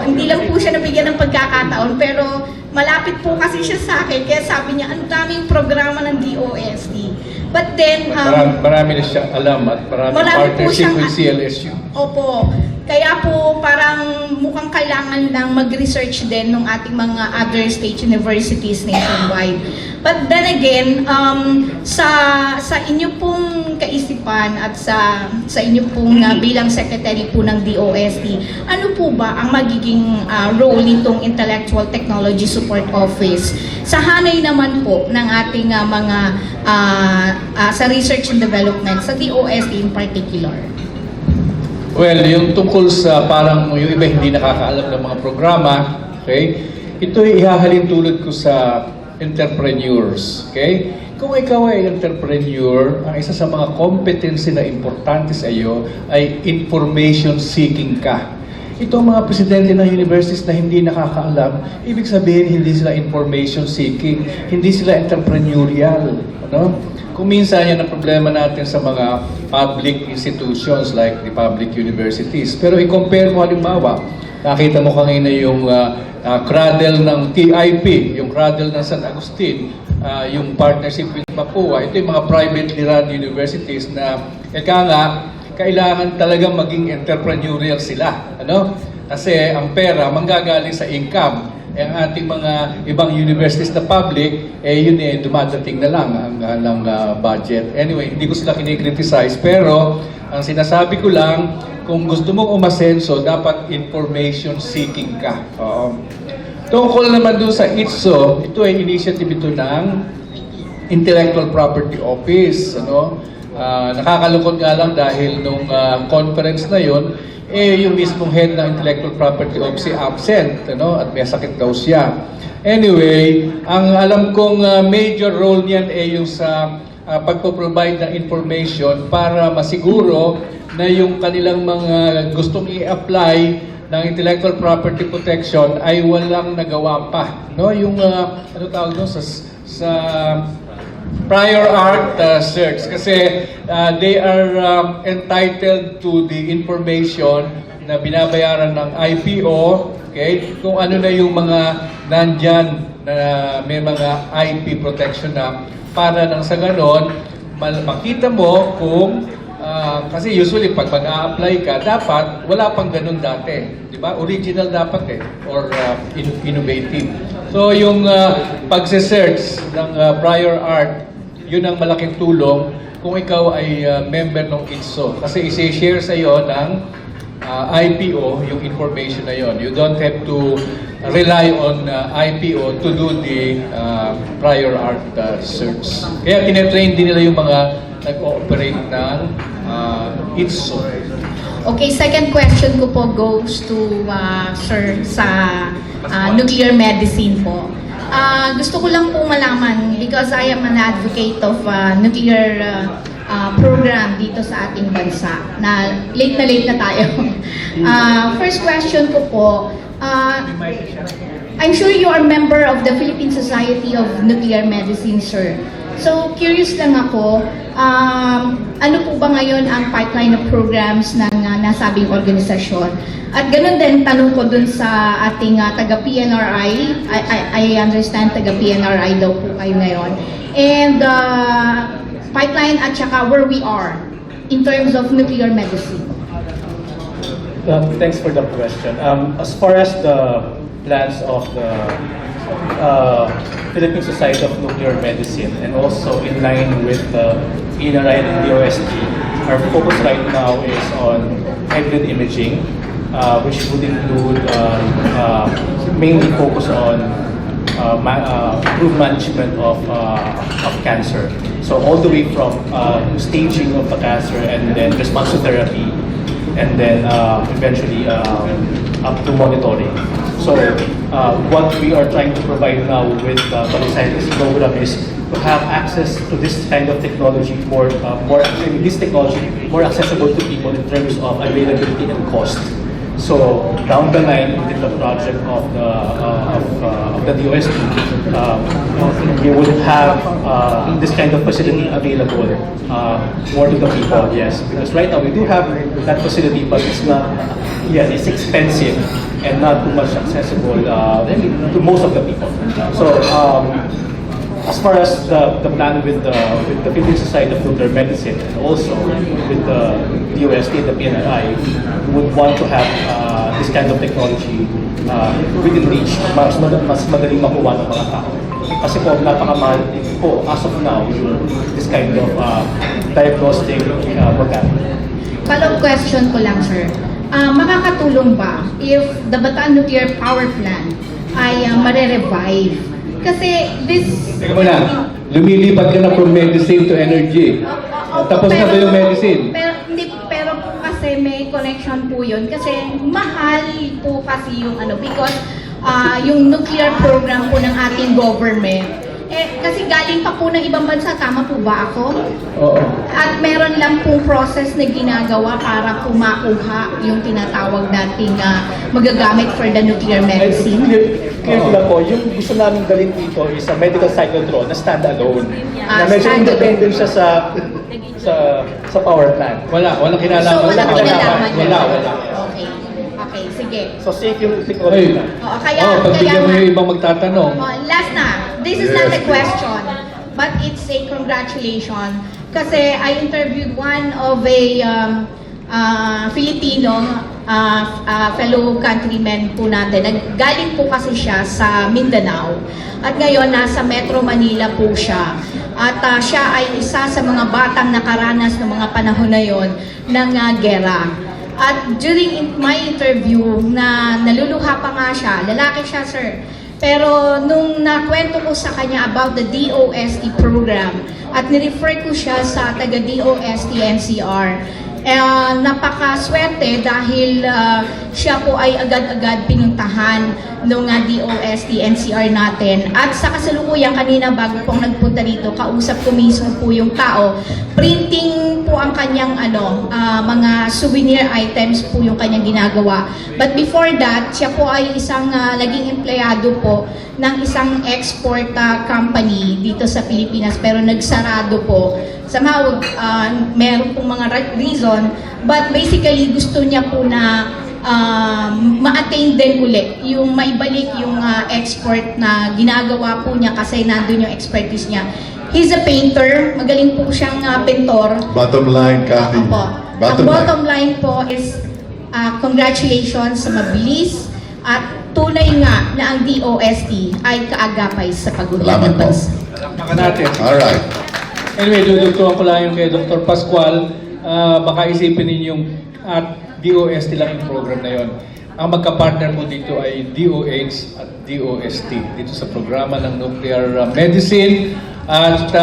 hindi lang po siya nabigyan ng pagkakataon, pero malapit po kasi siya sa akin, kaya sabi niya, ang daming programa ng DOST. But then, marami na siya alam at marami partnership with CLSU. Opo. Kaya po parang mukhang kailangan lang mag-research din ng ating mga other state universities nationwide. But then again, sa inyo pong kaisipan at sa inyo pong bilang secretary po ng DOST, ano po ba ang magiging role nitong Intellectual Technology Support Office sa hanay naman po ng ating mga sa research and development, sa DOST in particular? Well, yung tungkol sa parang yung iba hindi nakakaalam ng mga programa, okay? Ito ay ihahalin tulad ko sa entrepreneurs, okay? Kung ikaw ay entrepreneur, ang isa sa mga competency na importante sa iyo ay information seeking ka. Ito ang mga presidente ng universities na hindi nakakaalam, ibig sabihin hindi sila information seeking, hindi sila entrepreneurial, ano? Kung minsan yan ang problema natin sa mga public institutions like the public universities. Pero i-compare mo halimbawa, nakita mo kanina yung cradle ng TIP, yung cradle ng San Agustin, yung partnership with Mapua. Ito yung mga privately run universities na kailangan talagang maging entrepreneurial sila. Ano? Kasi ang pera manggagaling sa income. Ang ating mga ibang universities na public, yun dumadating na lang ang budget. Anyway, hindi ko sila kinikriticize, pero ang sinasabi ko lang, kung gusto mong umasenso, dapat information seeking ka. Tungkol naman doon sa ITSO, ito ay initiative ito ng Intellectual Property Office. Ano? Nakakalungkot nga lang dahil nung conference na yon, yung mismong head ng Intellectual Property Office absent, ano? At may sakit daw siya. Anyway, ang alam kong major role niyan ay yung sa pagpo-provide ng information para masiguro na yung kanilang mga gustong i-apply ng intellectual property protection ay walang nagawa pa, no? Yung ano tawag doon sa prior art search, kasi they are entitled to the information na binabayaran ng IPO, okay? Kung ano na yung mga nandyan na may mga IP protection na, para nang sa ganon makita mo kung kasi usually pag mag-a-apply ka, dapat wala pang ganun dati, di ba? Original dapat or innovative. So yung pagse-search ng prior art, yun ang malaking tulong kung ikaw ay member ng ITSO. Kasi isi-share sa iyo ng IPO yung information na yon. You don't have to rely on IPO to do the prior art search. Kaya tinetrain din nila yung mga nag-ooperate ng ITSO. Okay, second question ko po goes to sir sa nuclear medicine po. Gusto ko lang po malaman, because I am an advocate of nuclear program dito sa ating bansa, na late na tayo. First question ko po, I'm sure you are member of the Philippine Society of Nuclear Medicine, sir. So, curious lang ako, ano po ba ngayon ang pipeline of programs ng nasabing organisasyon? At ganun din, tanong ko dun sa ating taga-PNRI, I understand taga-PNRI daw po kayo ngayon, and pipeline at saka where we are in terms of nuclear medicine. Thanks for the question. As far as the plans of the Philippine Society of Nuclear Medicine and also in line with the INRI and DOST, our focus right now is on hybrid imaging, which would include mainly focus on improved management of cancer. So all the way from staging of the cancer and then response to therapy, and then eventually up to monitoring. So what we are trying to provide now with the Scientist program is to have access to this kind of technology more accessible to people in terms of availability and cost. So down the line within the project of the DOST, we would have this kind of facility available more to the people. Yes, because right now we do have that facility, but it's not. Yes, it's expensive and not too much accessible to most of the people. So. As far as the plan with the Philippine Society of Nuclear Medicine and also with the DOST and the PNRI, we would want to have this kind of technology within reach, mas madaling makuha ng mga tao. Kasi po, napakamahal po as of now this kind of diagnostic modality. Follow-up question ko lang, sir. Makakatulong ba if the Bataan Nuclear Power Plant ay mare-revive? Kasi this... Teka muna, lumilipat ka na from medicine to energy. Tapos na ba yung medicine? Pero po kasi may connection po yun. Kasi mahal po kasi yung because yung nuclear program po ng ating government. Kasi galing pa po ng ibang bansa, tama po ba ako? Oo. At meron lang pong process na ginagawa para po makuha yung tinatawag nating magagamit for the nuclear medicine. Clear ko lang po, yung gusto namin dalhin dito is a medical cyclotron na stand-alone. Na medyo independent siya sa power plant. Walang kinalaman. So, walang kinalaman. Wala. Okay, sige. So safe yung technology. Pagbigyan mo yung ibang magtatanong. Last na. This is not a question, but it's a congratulation. Kasi I interviewed one of a Filipino fellow countrymen po natin. Galing po kasi siya sa Mindanao. At ngayon, nasa Metro Manila po siya. At siya ay isa sa mga batang nakaranas ng mga panahon na yon ng gera. At during my interview, na naluluha pa nga siya, lalaki siya, sir. Pero nung nakwento ko sa kanya about the DOST program at nirefer ko siya sa taga DOST NCR, napakaswerte dahil siya po ay agad-agad pinuntahan ng DOST NCR natin. At sa kasalukuyan kanina bago pong nagpunta dito, kausap ko mismo po yung tao. Printing po ang kanyang mga souvenir items po yung kanyang ginagawa. But before that, siya po ay isang naging empleyado po ng isang export company dito sa Pilipinas, pero nagsarado po. Somehow, meron pong mga reason, but basically gusto niya po na ma-attain din ulit, yung maibalik yung export na ginagawa po niya kasi nandun yung expertise niya. He's a painter, magaling po siyang pintor. Bottom line, Kathy. Bottom line po is congratulations sa mabilis at tunay nga na ang DOST ay kaagapay sa pag-unlad ng bansa. Alright. Anyway, dudugtuan ko lang yung kay Dr. Pascual. Baka isipin ninyong at DOST lang yung program na yon. Ang magka-partner po dito ay DOH at DOST dito sa programa ng nuclear medicine. At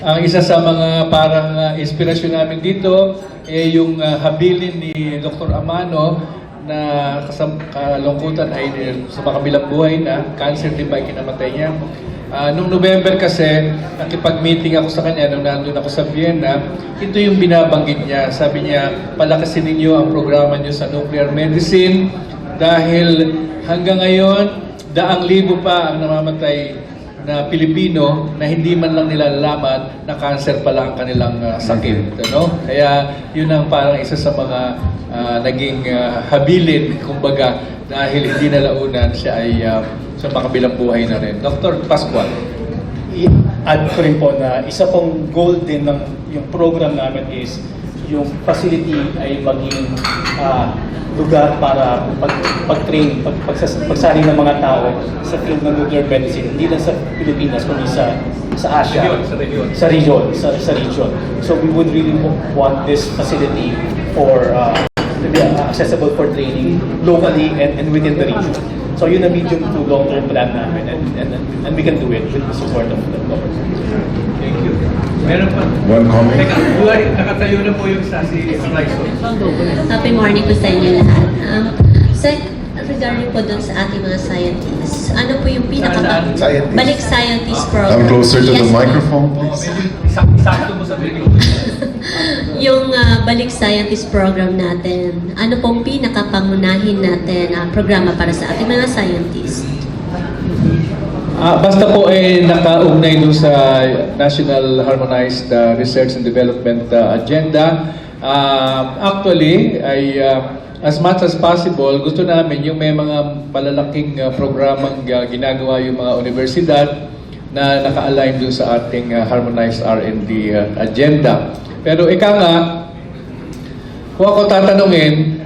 ang isa sa mga parang inspirasyon namin dito ay yung habilin ni Dr. Amano na kalungkutan ay sa makabilang buhay na cancer, di ba, kinamatay niya. Nung November kasi, nakipag-meeting ako sa kanya nung nandun ako sa Vienna, ito yung binabanggit niya. Sabi niya, palakasin ninyo ang programa niyo sa nuclear medicine dahil hanggang ngayon, daang libo pa ang namamatay na Pilipino na hindi man lang nila nalaman na cancer pala ang kanilang sakit. Kaya yun ang parang isa sa mga naging habilin, kumbaga, dahil hindi nalaunan siya ay sa makabilang buhay na rin. Dr. Pascual. I-add ko rin po na isa pong goal din ng yung program namin is yung facility ay maging lugar para pag-train, pagsali ng mga tao sa field ng nuclear medicine, hindi lang sa Pilipinas, kundi sa Asia, sa region. So we would really want this facility for to be accessible for training locally and within the region. So yun ang medium to long-term plan namin, and we can do it with the support of the government. Thank you. Meron pa. One comment. Teka, nakatayo na po yung sa si Raison. Happy morning po sa inyo lahat. Sec, regarding po dun sa ating mga scientists, ano po yung Scientists. balik scientist program? Come closer to the Yes, microphone, please. Sakto mo sa video. yung balik scientist program natin, ano pong pinakapangunahin natin programa para sa ating mga scientists? Basta po nakaugnay doon sa National Harmonized Research and Development Agenda. Actually, as much as possible, gusto namin yung may mga malalaking programang ginagawa yung mga universidad na naka-align doon sa ating Harmonized R&D Agenda. Pero ika nga, kung ako tatanungin,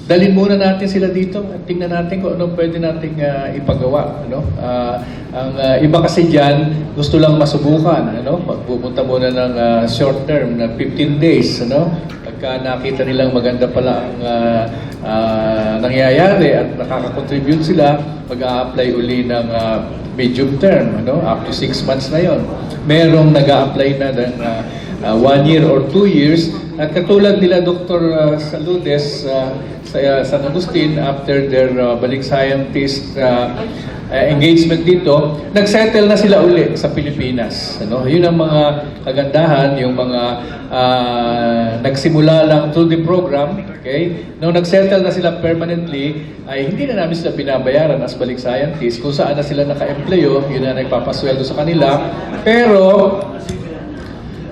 dalhin muna natin sila dito at tingnan natin kung anong pwede nating ipagawa. Ang iba kasi dyan, gusto lang masubukan. Magpupunta muna ng short term na 15 days. Pagka nakita nilang maganda pala ang nangyayari at nakaka-contribute sila, mag-a-apply uli ng medium term, up to 6 months na yon. Merong nag-a-apply na ng 1 year or 2 years. At katulad nila Dr. Saludes sa San Agustin, after their balik scientist engagement dito, nagsettle na sila uli sa Pilipinas. Yun ang mga kagandahan, yung mga nagsimula lang through the program. Okay? Nung nagsettle na sila permanently, ay hindi na namin sila binabayaran as balik scientist. Kung saan na sila naka-employo, yun na nagpapasweldo sa kanila. Pero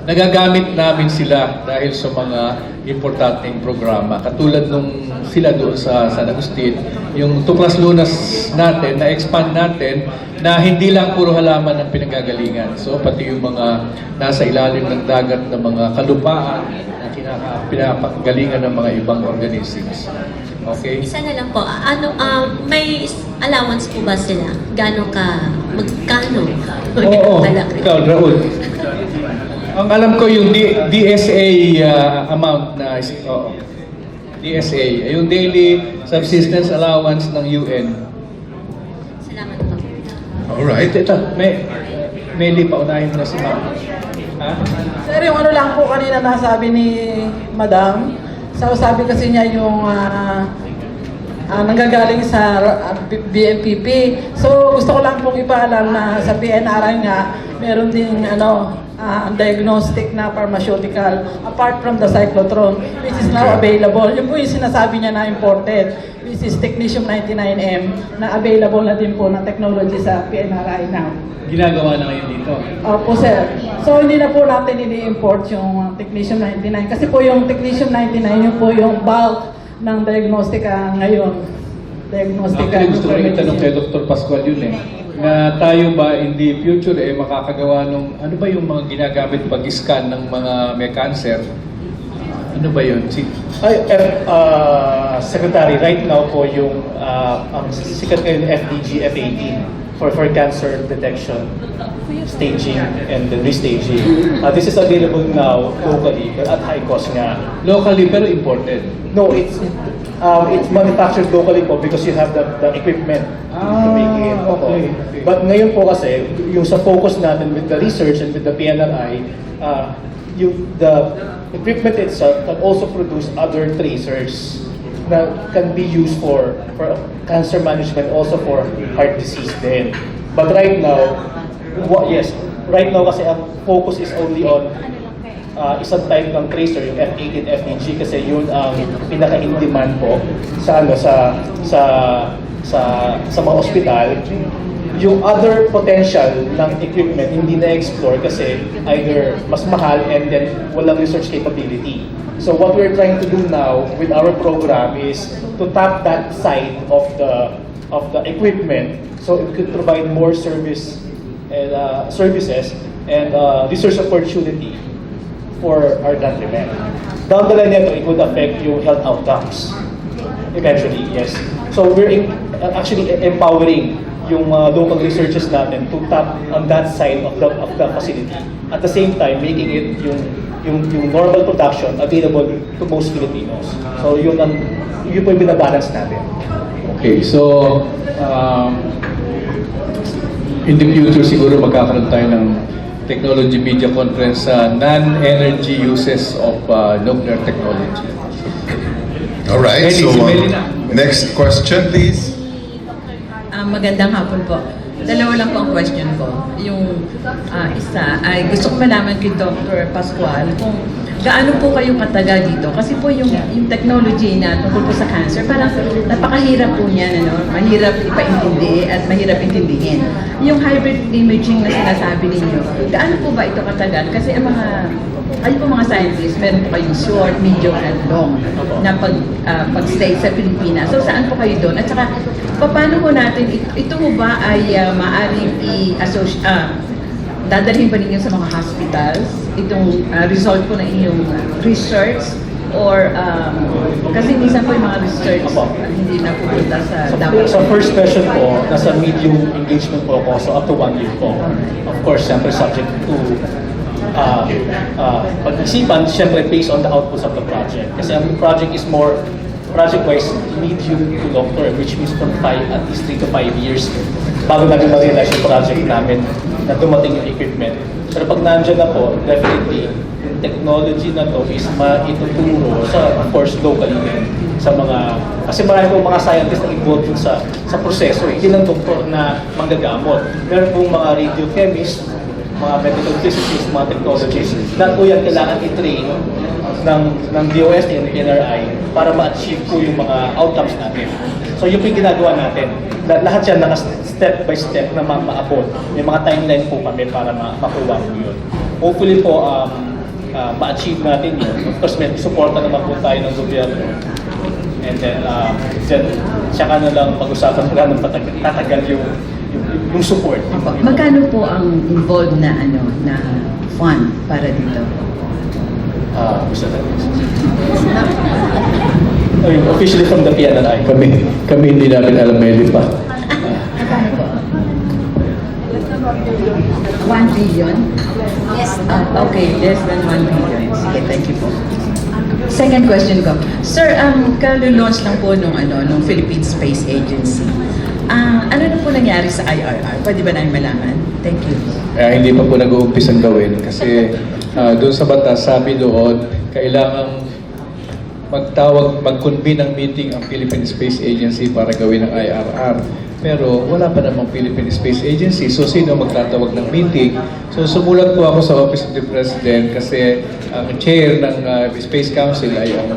nagagamit namin sila dahil sa mga importanteng programa. Katulad nung sila doon sa San Agustin, yung Tuklas Lunas natin, na-expand natin, na hindi lang puro halaman ang pinagagalingan. So, pati yung mga nasa ilalim ng dagat na mga kalupaan na pinapagalingan ng mga ibang organisms. Okay? Isa na lang po, may allowance po ba sila? Magkano? Oo, ikaw, Raul. Ang alam ko yung DSA amount na DSA, yung Daily Subsistence Allowance ng UN. Salamat po. Alright. Ito, Meli, paunahin mo na si Ma'am. Sir, yung lang po kanina nasabi ni Madam, sabi kasi niya yung nanggagaling sa BMPP. So, gusto ko lang pong ipaalam na sa PNRI nga, meron ding diagnostic na pharmaceutical apart from the cyclotron, which is now available. Yun po yung sinasabi niya na imported, which is Technetium 99M, na available na din po na technology sa PNRI now. Ginagawa na ngayon dito? Opo, sir. So, hindi na po natin ini-import yung Technetium 99. Kasi po yung Technetium 99, yun po yung bulk ng diagnostica ngayon. Actually, gusto ko rin itanong kay Dr. Pascual yun na tayo ba in the future makakagawa ng, ano ba yung mga ginagamit pag-scan ng mga may cancer? Ano ba yun? Secretary, right now po yung ang sikat ngayon FDG F18 for cancer detection, staging, and then restaging. This is available now locally but at high cost nga. Locally pero imported? No, it's manufactured locally po because you have the equipment to make it. Okay. But ngayon po kasi, yung sa focus natin with the research and with the PNRI, the equipment itself can also produce other tracers that can be used for cancer management, also for heart disease then. But right now, right now kasi ang focus is only on isang type ng tracer, yung F18 FDG, kasi yun ang pinaka-in-demand po sa mga ospital. Yung other potential ng equipment hindi na-explore kasi either mas mahal and then walang research capability. So what we're trying to do now with our program is to tap that side of the equipment so it could provide more services and research opportunity for our countrymen. down the line nito, it would affect yung health outcomes. Eventually, yes. So we're actually empowering yung local researchers natin to tap on that side of the facility. At the same time, making it yung normal production available to most Filipinos. So yun po yung binabalance natin. Okay, so in the future siguro magkakaroon tayo ng technology media conference sa non-energy uses of nuclear technology. All right, so next question please. Magandang hapon po. Dalawa lang po ang question ko. Yung isa ay gusto ko malaman kay Dr. Pascual kung gaano po kayo katagal dito. Kasi po yung technology na tungkol po sa cancer, parang napakahirap po niyan, ano? Mahirap ipaintindi at mahirap intindihin. Yung hybrid imaging na sinasabi ninyo, gaano po ba ito katagal? Kasi ang mga scientists, meron po kayong short, medium, and long na pag-stay sa Pilipinas. So saan po kayo doon? At saka, paano po natin, ito mo ba ay maaaring dadalhin ba ninyo sa mga hospitals? Itong result po na inyong research? Or, kasi minsan po yung mga research hindi na pupunta sa dapat. Sa first question po, nasa medium engagement po ako, so up to 1 year po. Of course, siyempre subject to pag-isipan, siyempre based on the outputs of the project. Kasi ang project is more project-wise medium to long term, which means from at least 3 to 5 years bago natin ma-realize yung project namin na dumating yung equipment. Pero pag nandiyan na po, definitely, yung technology na to is maituturo sa, of course, locally din. Sa kasi marami po mga scientists na involved dun sa proseso. Hindi lang doktor na manggagamot. Meron pong mga radiochemists, mga medical physicists, mga technologists, na po yan kailangan i-train ng DOST and NRI para ma-achieve po yung mga outcomes natin. So yun po yung ginagawa natin. Lahat yan naka-step by step na ma-abot. May mga timeline po kami para makuha po yun. Hopefully po, ma-achieve natin yun. Of course, may supporta naman po tayo ng gobyerno. And then, tsaka na lang pag-usapan ko lang tatagal yung support. Magkano po ang involved na fund para dito? Officially from the PNRI. Kami hindi namin alam, may pa. Magkano po? 1 billion? Yes. Okay, less than 1 billion. Sige, thank you po. Second question ko. Sir, kalo-launch lang po nung Philippine Space Agency. Ano na po nangyari sa IRR? Pwede ba namin malaman? Thank you. Hindi pa po nag-uumpisang gawin kasi doon sa batas, sabi doon, kailangang mag-convene ng meeting ang Philippine Space Agency para gawin ang IRR. Pero wala pa namang Philippine Space Agency. So sino magtatawag ng meeting? So sumulat po ako sa Office of the President kasi ang chair ng Space Council ay ang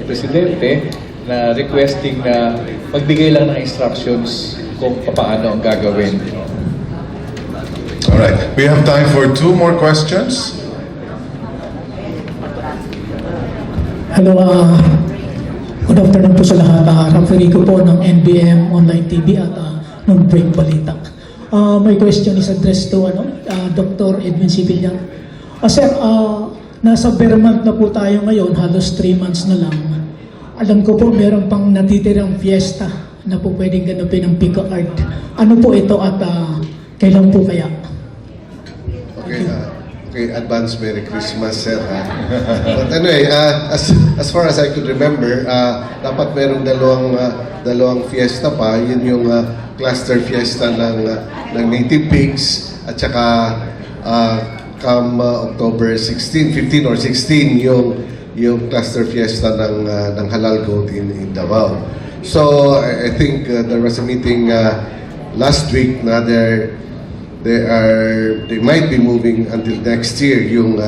presidente na requesting na magbigay lang ng instructions kung paano ang gagawin. Alright, we have time for 2 more questions. Hello, good afternoon po sa lahat. Referee ko po ng NBM Online TV at ng Break Balita. My question is addressed to Dr. Edwin Sibilyan. Sir, nasa bare month na po tayo ngayon, halos 3 months na lang. Alam ko po meron pang natitirang fiesta na po pwedeng ganapin ng Pico Art. Ano po ito at kailan po kaya? Okay, advance Merry Christmas, sir. But anyway, as far as I could remember, dapat merong dalawang fiesta pa. Yun yung cluster fiesta ng Native Pigs at saka come October 16, 15 or 16 yung cluster fiesta ng halal goat in Davao. So I think there was a meeting last week na they might be moving until next year yung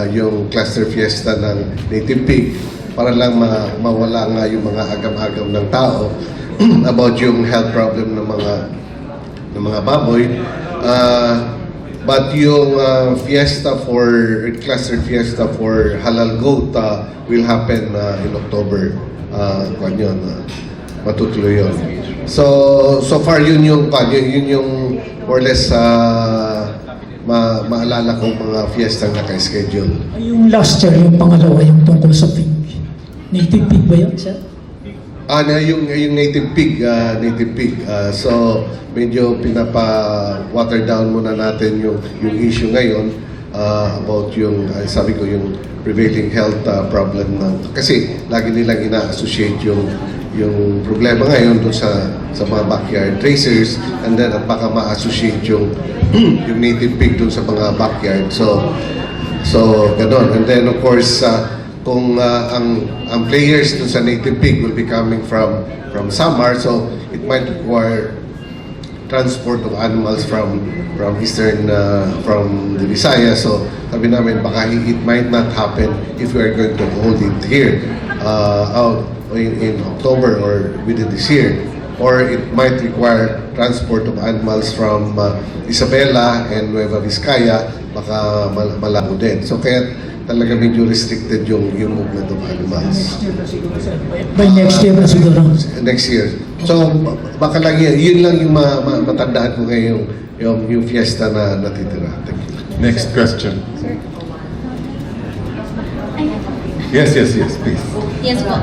cluster fiesta ng Native Pig para lang mawala nga yung mga agam-agam ng tao about yung health problem ng mga baboy. But yung cluster fiesta for halal goat will happen in October. Matutuloy yun. So far yun yung more or less maalala kong mga fiesta na naka-schedule. Yung last year, yung pangalawa, yung tungkol sa pig. Native pig ba yun, sir? Yung native pig, so medyo pinapa-water down muna natin yung issue ngayon about yung, sabi ko, yung prevailing health problem na, kasi lagi nilang ina-associate yung problema ngayon doon sa mga backyard racers, and then at baka ma-associate yung native pig doon sa mga backyard. So ganon. And then of course, kung ang players dun sa native pig will be coming from Samar, so it might require transport of animals from eastern, from the Visayas. So sabi namin, baka it might not happen if we are going to hold it here out in October or within this year. Or it might require transport of animals from Isabela and Nueva Vizcaya, baka malabo din. So kaya talaga medyo restricted yung movement of animals. By next year na siguro. Next year. So baka lang yun lang yung matandaan ko ngayon, yung fiesta na natitira. Thank you. Next question. Yes, please. Yes po.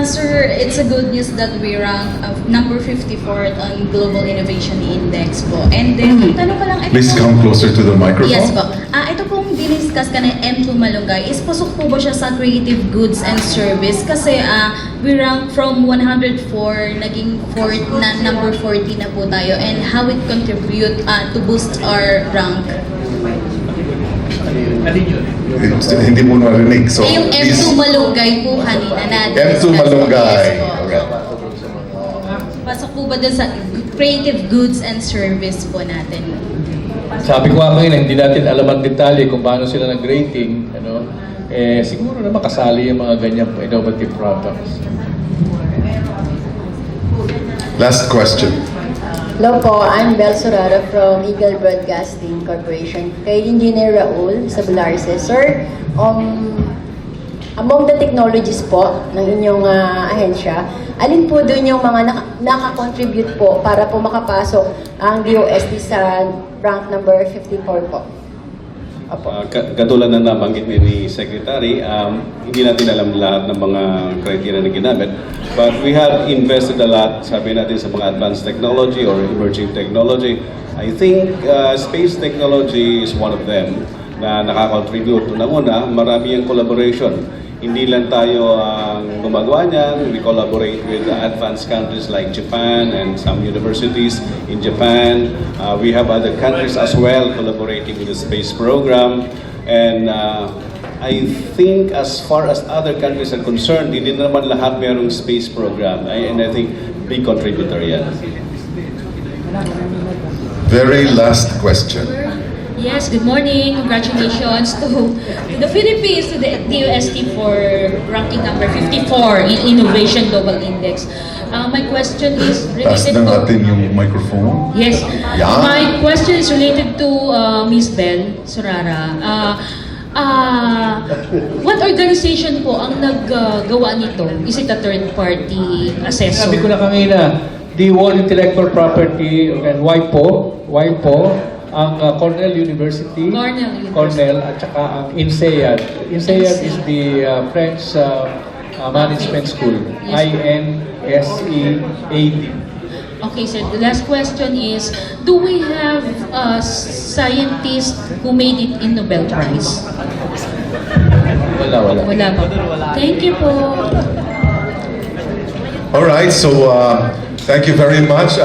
Sir, it's a good news that we rank number 54 on Global Innovation Index po. And then, tanong ko lang, Please come closer to the microphone. Yes po. Ito pong diniscuss ka na M2 Malunggay, is pasok po ba siya sa creative goods and service? Kasi we rank from 104, naging number 40 na po tayo. And how it contribute to boost our rank? Hindi mo narinig. So, yung M2 Malunggay po kanina na M2 Malunggay. Okay. Pasok po ba dun sa creative goods and service po natin? Sabi ko nga kanina, hindi natin alam ang detalye kung paano sila nag-rating. Siguro na makasali yung mga ganyan innovative products. Last question. Hello po, I'm Bel Sorara from Eagle Broadcasting Corporation. Kay Engineer Raul sa Bularse. Sir, among the technologies po ng inyong ahensya, alin po doon yung mga nakakontribute po para po makapasok ang DOST sa rank number 54 po? Katulad na nabanggit ni Secretary, hindi natin alam lahat ng mga criteria na ginamit. But we have invested a lot, sabi natin, sa mga advanced technology or emerging technology. I think space technology is one of them na nakakontribute. Una, marami ang collaboration. Hindi lang tayo ang gumagawa niyan. We collaborate with advanced countries like Japan and some universities in Japan. We have other countries as well collaborating with the space program. And I think as far as other countries are concerned, hindi naman lahat mayroong space program. And I think big contributor yan. Very last question. Yes, good morning. Congratulations to the Philippines, to the DOST for ranking number 54 in Innovation Global Index. My question is Taas related na to... natin yung microphone. Yes. Yeah. My question is related to Ms. Bel Sorara. What organization po ang naggawa nito? Is it a third-party assessor? Sabi ko na kanina, the World Intellectual Property and WIPO, ang Cornell University, at saka ang INSEAD. INSEAD is the French Management School, INSEAD. Okay, sir. The last question is, do we have scientists who made it in Nobel Prize? Wala. Wala pa. Thank you po. All right, so thank you very much,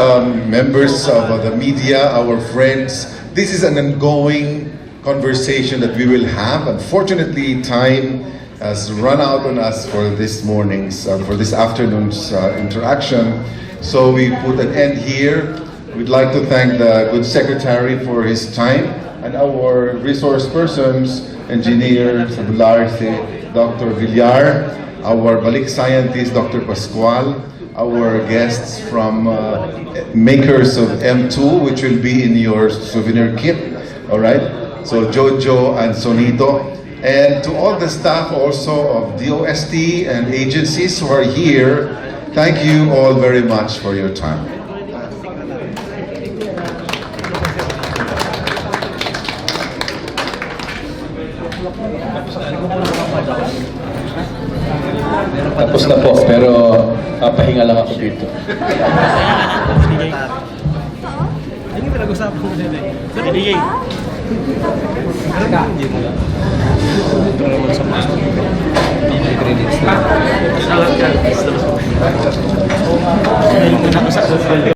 members of the media, our friends. This is an ongoing conversation that we will have. Unfortunately, time has run out on us for this afternoon's interaction. So we put an end here. We'd like to thank the good secretary for his time and our resource persons, Engineer Sabularse, Dr. Villar, our Balik scientist, Dr. Pascual, our guests from makers of M2, which will be in your souvenir kit, all right? So Jojo and Sonito, and to all the staff also of DOST and agencies who are here, thank you all very much for your time. na po, pero pahinga lang ako dito. Hindi pinag-usapan ko nila eh. Sa PDA. Ito naman sa mas. Credits na. Salamat ka. Yung pinag-usapan ko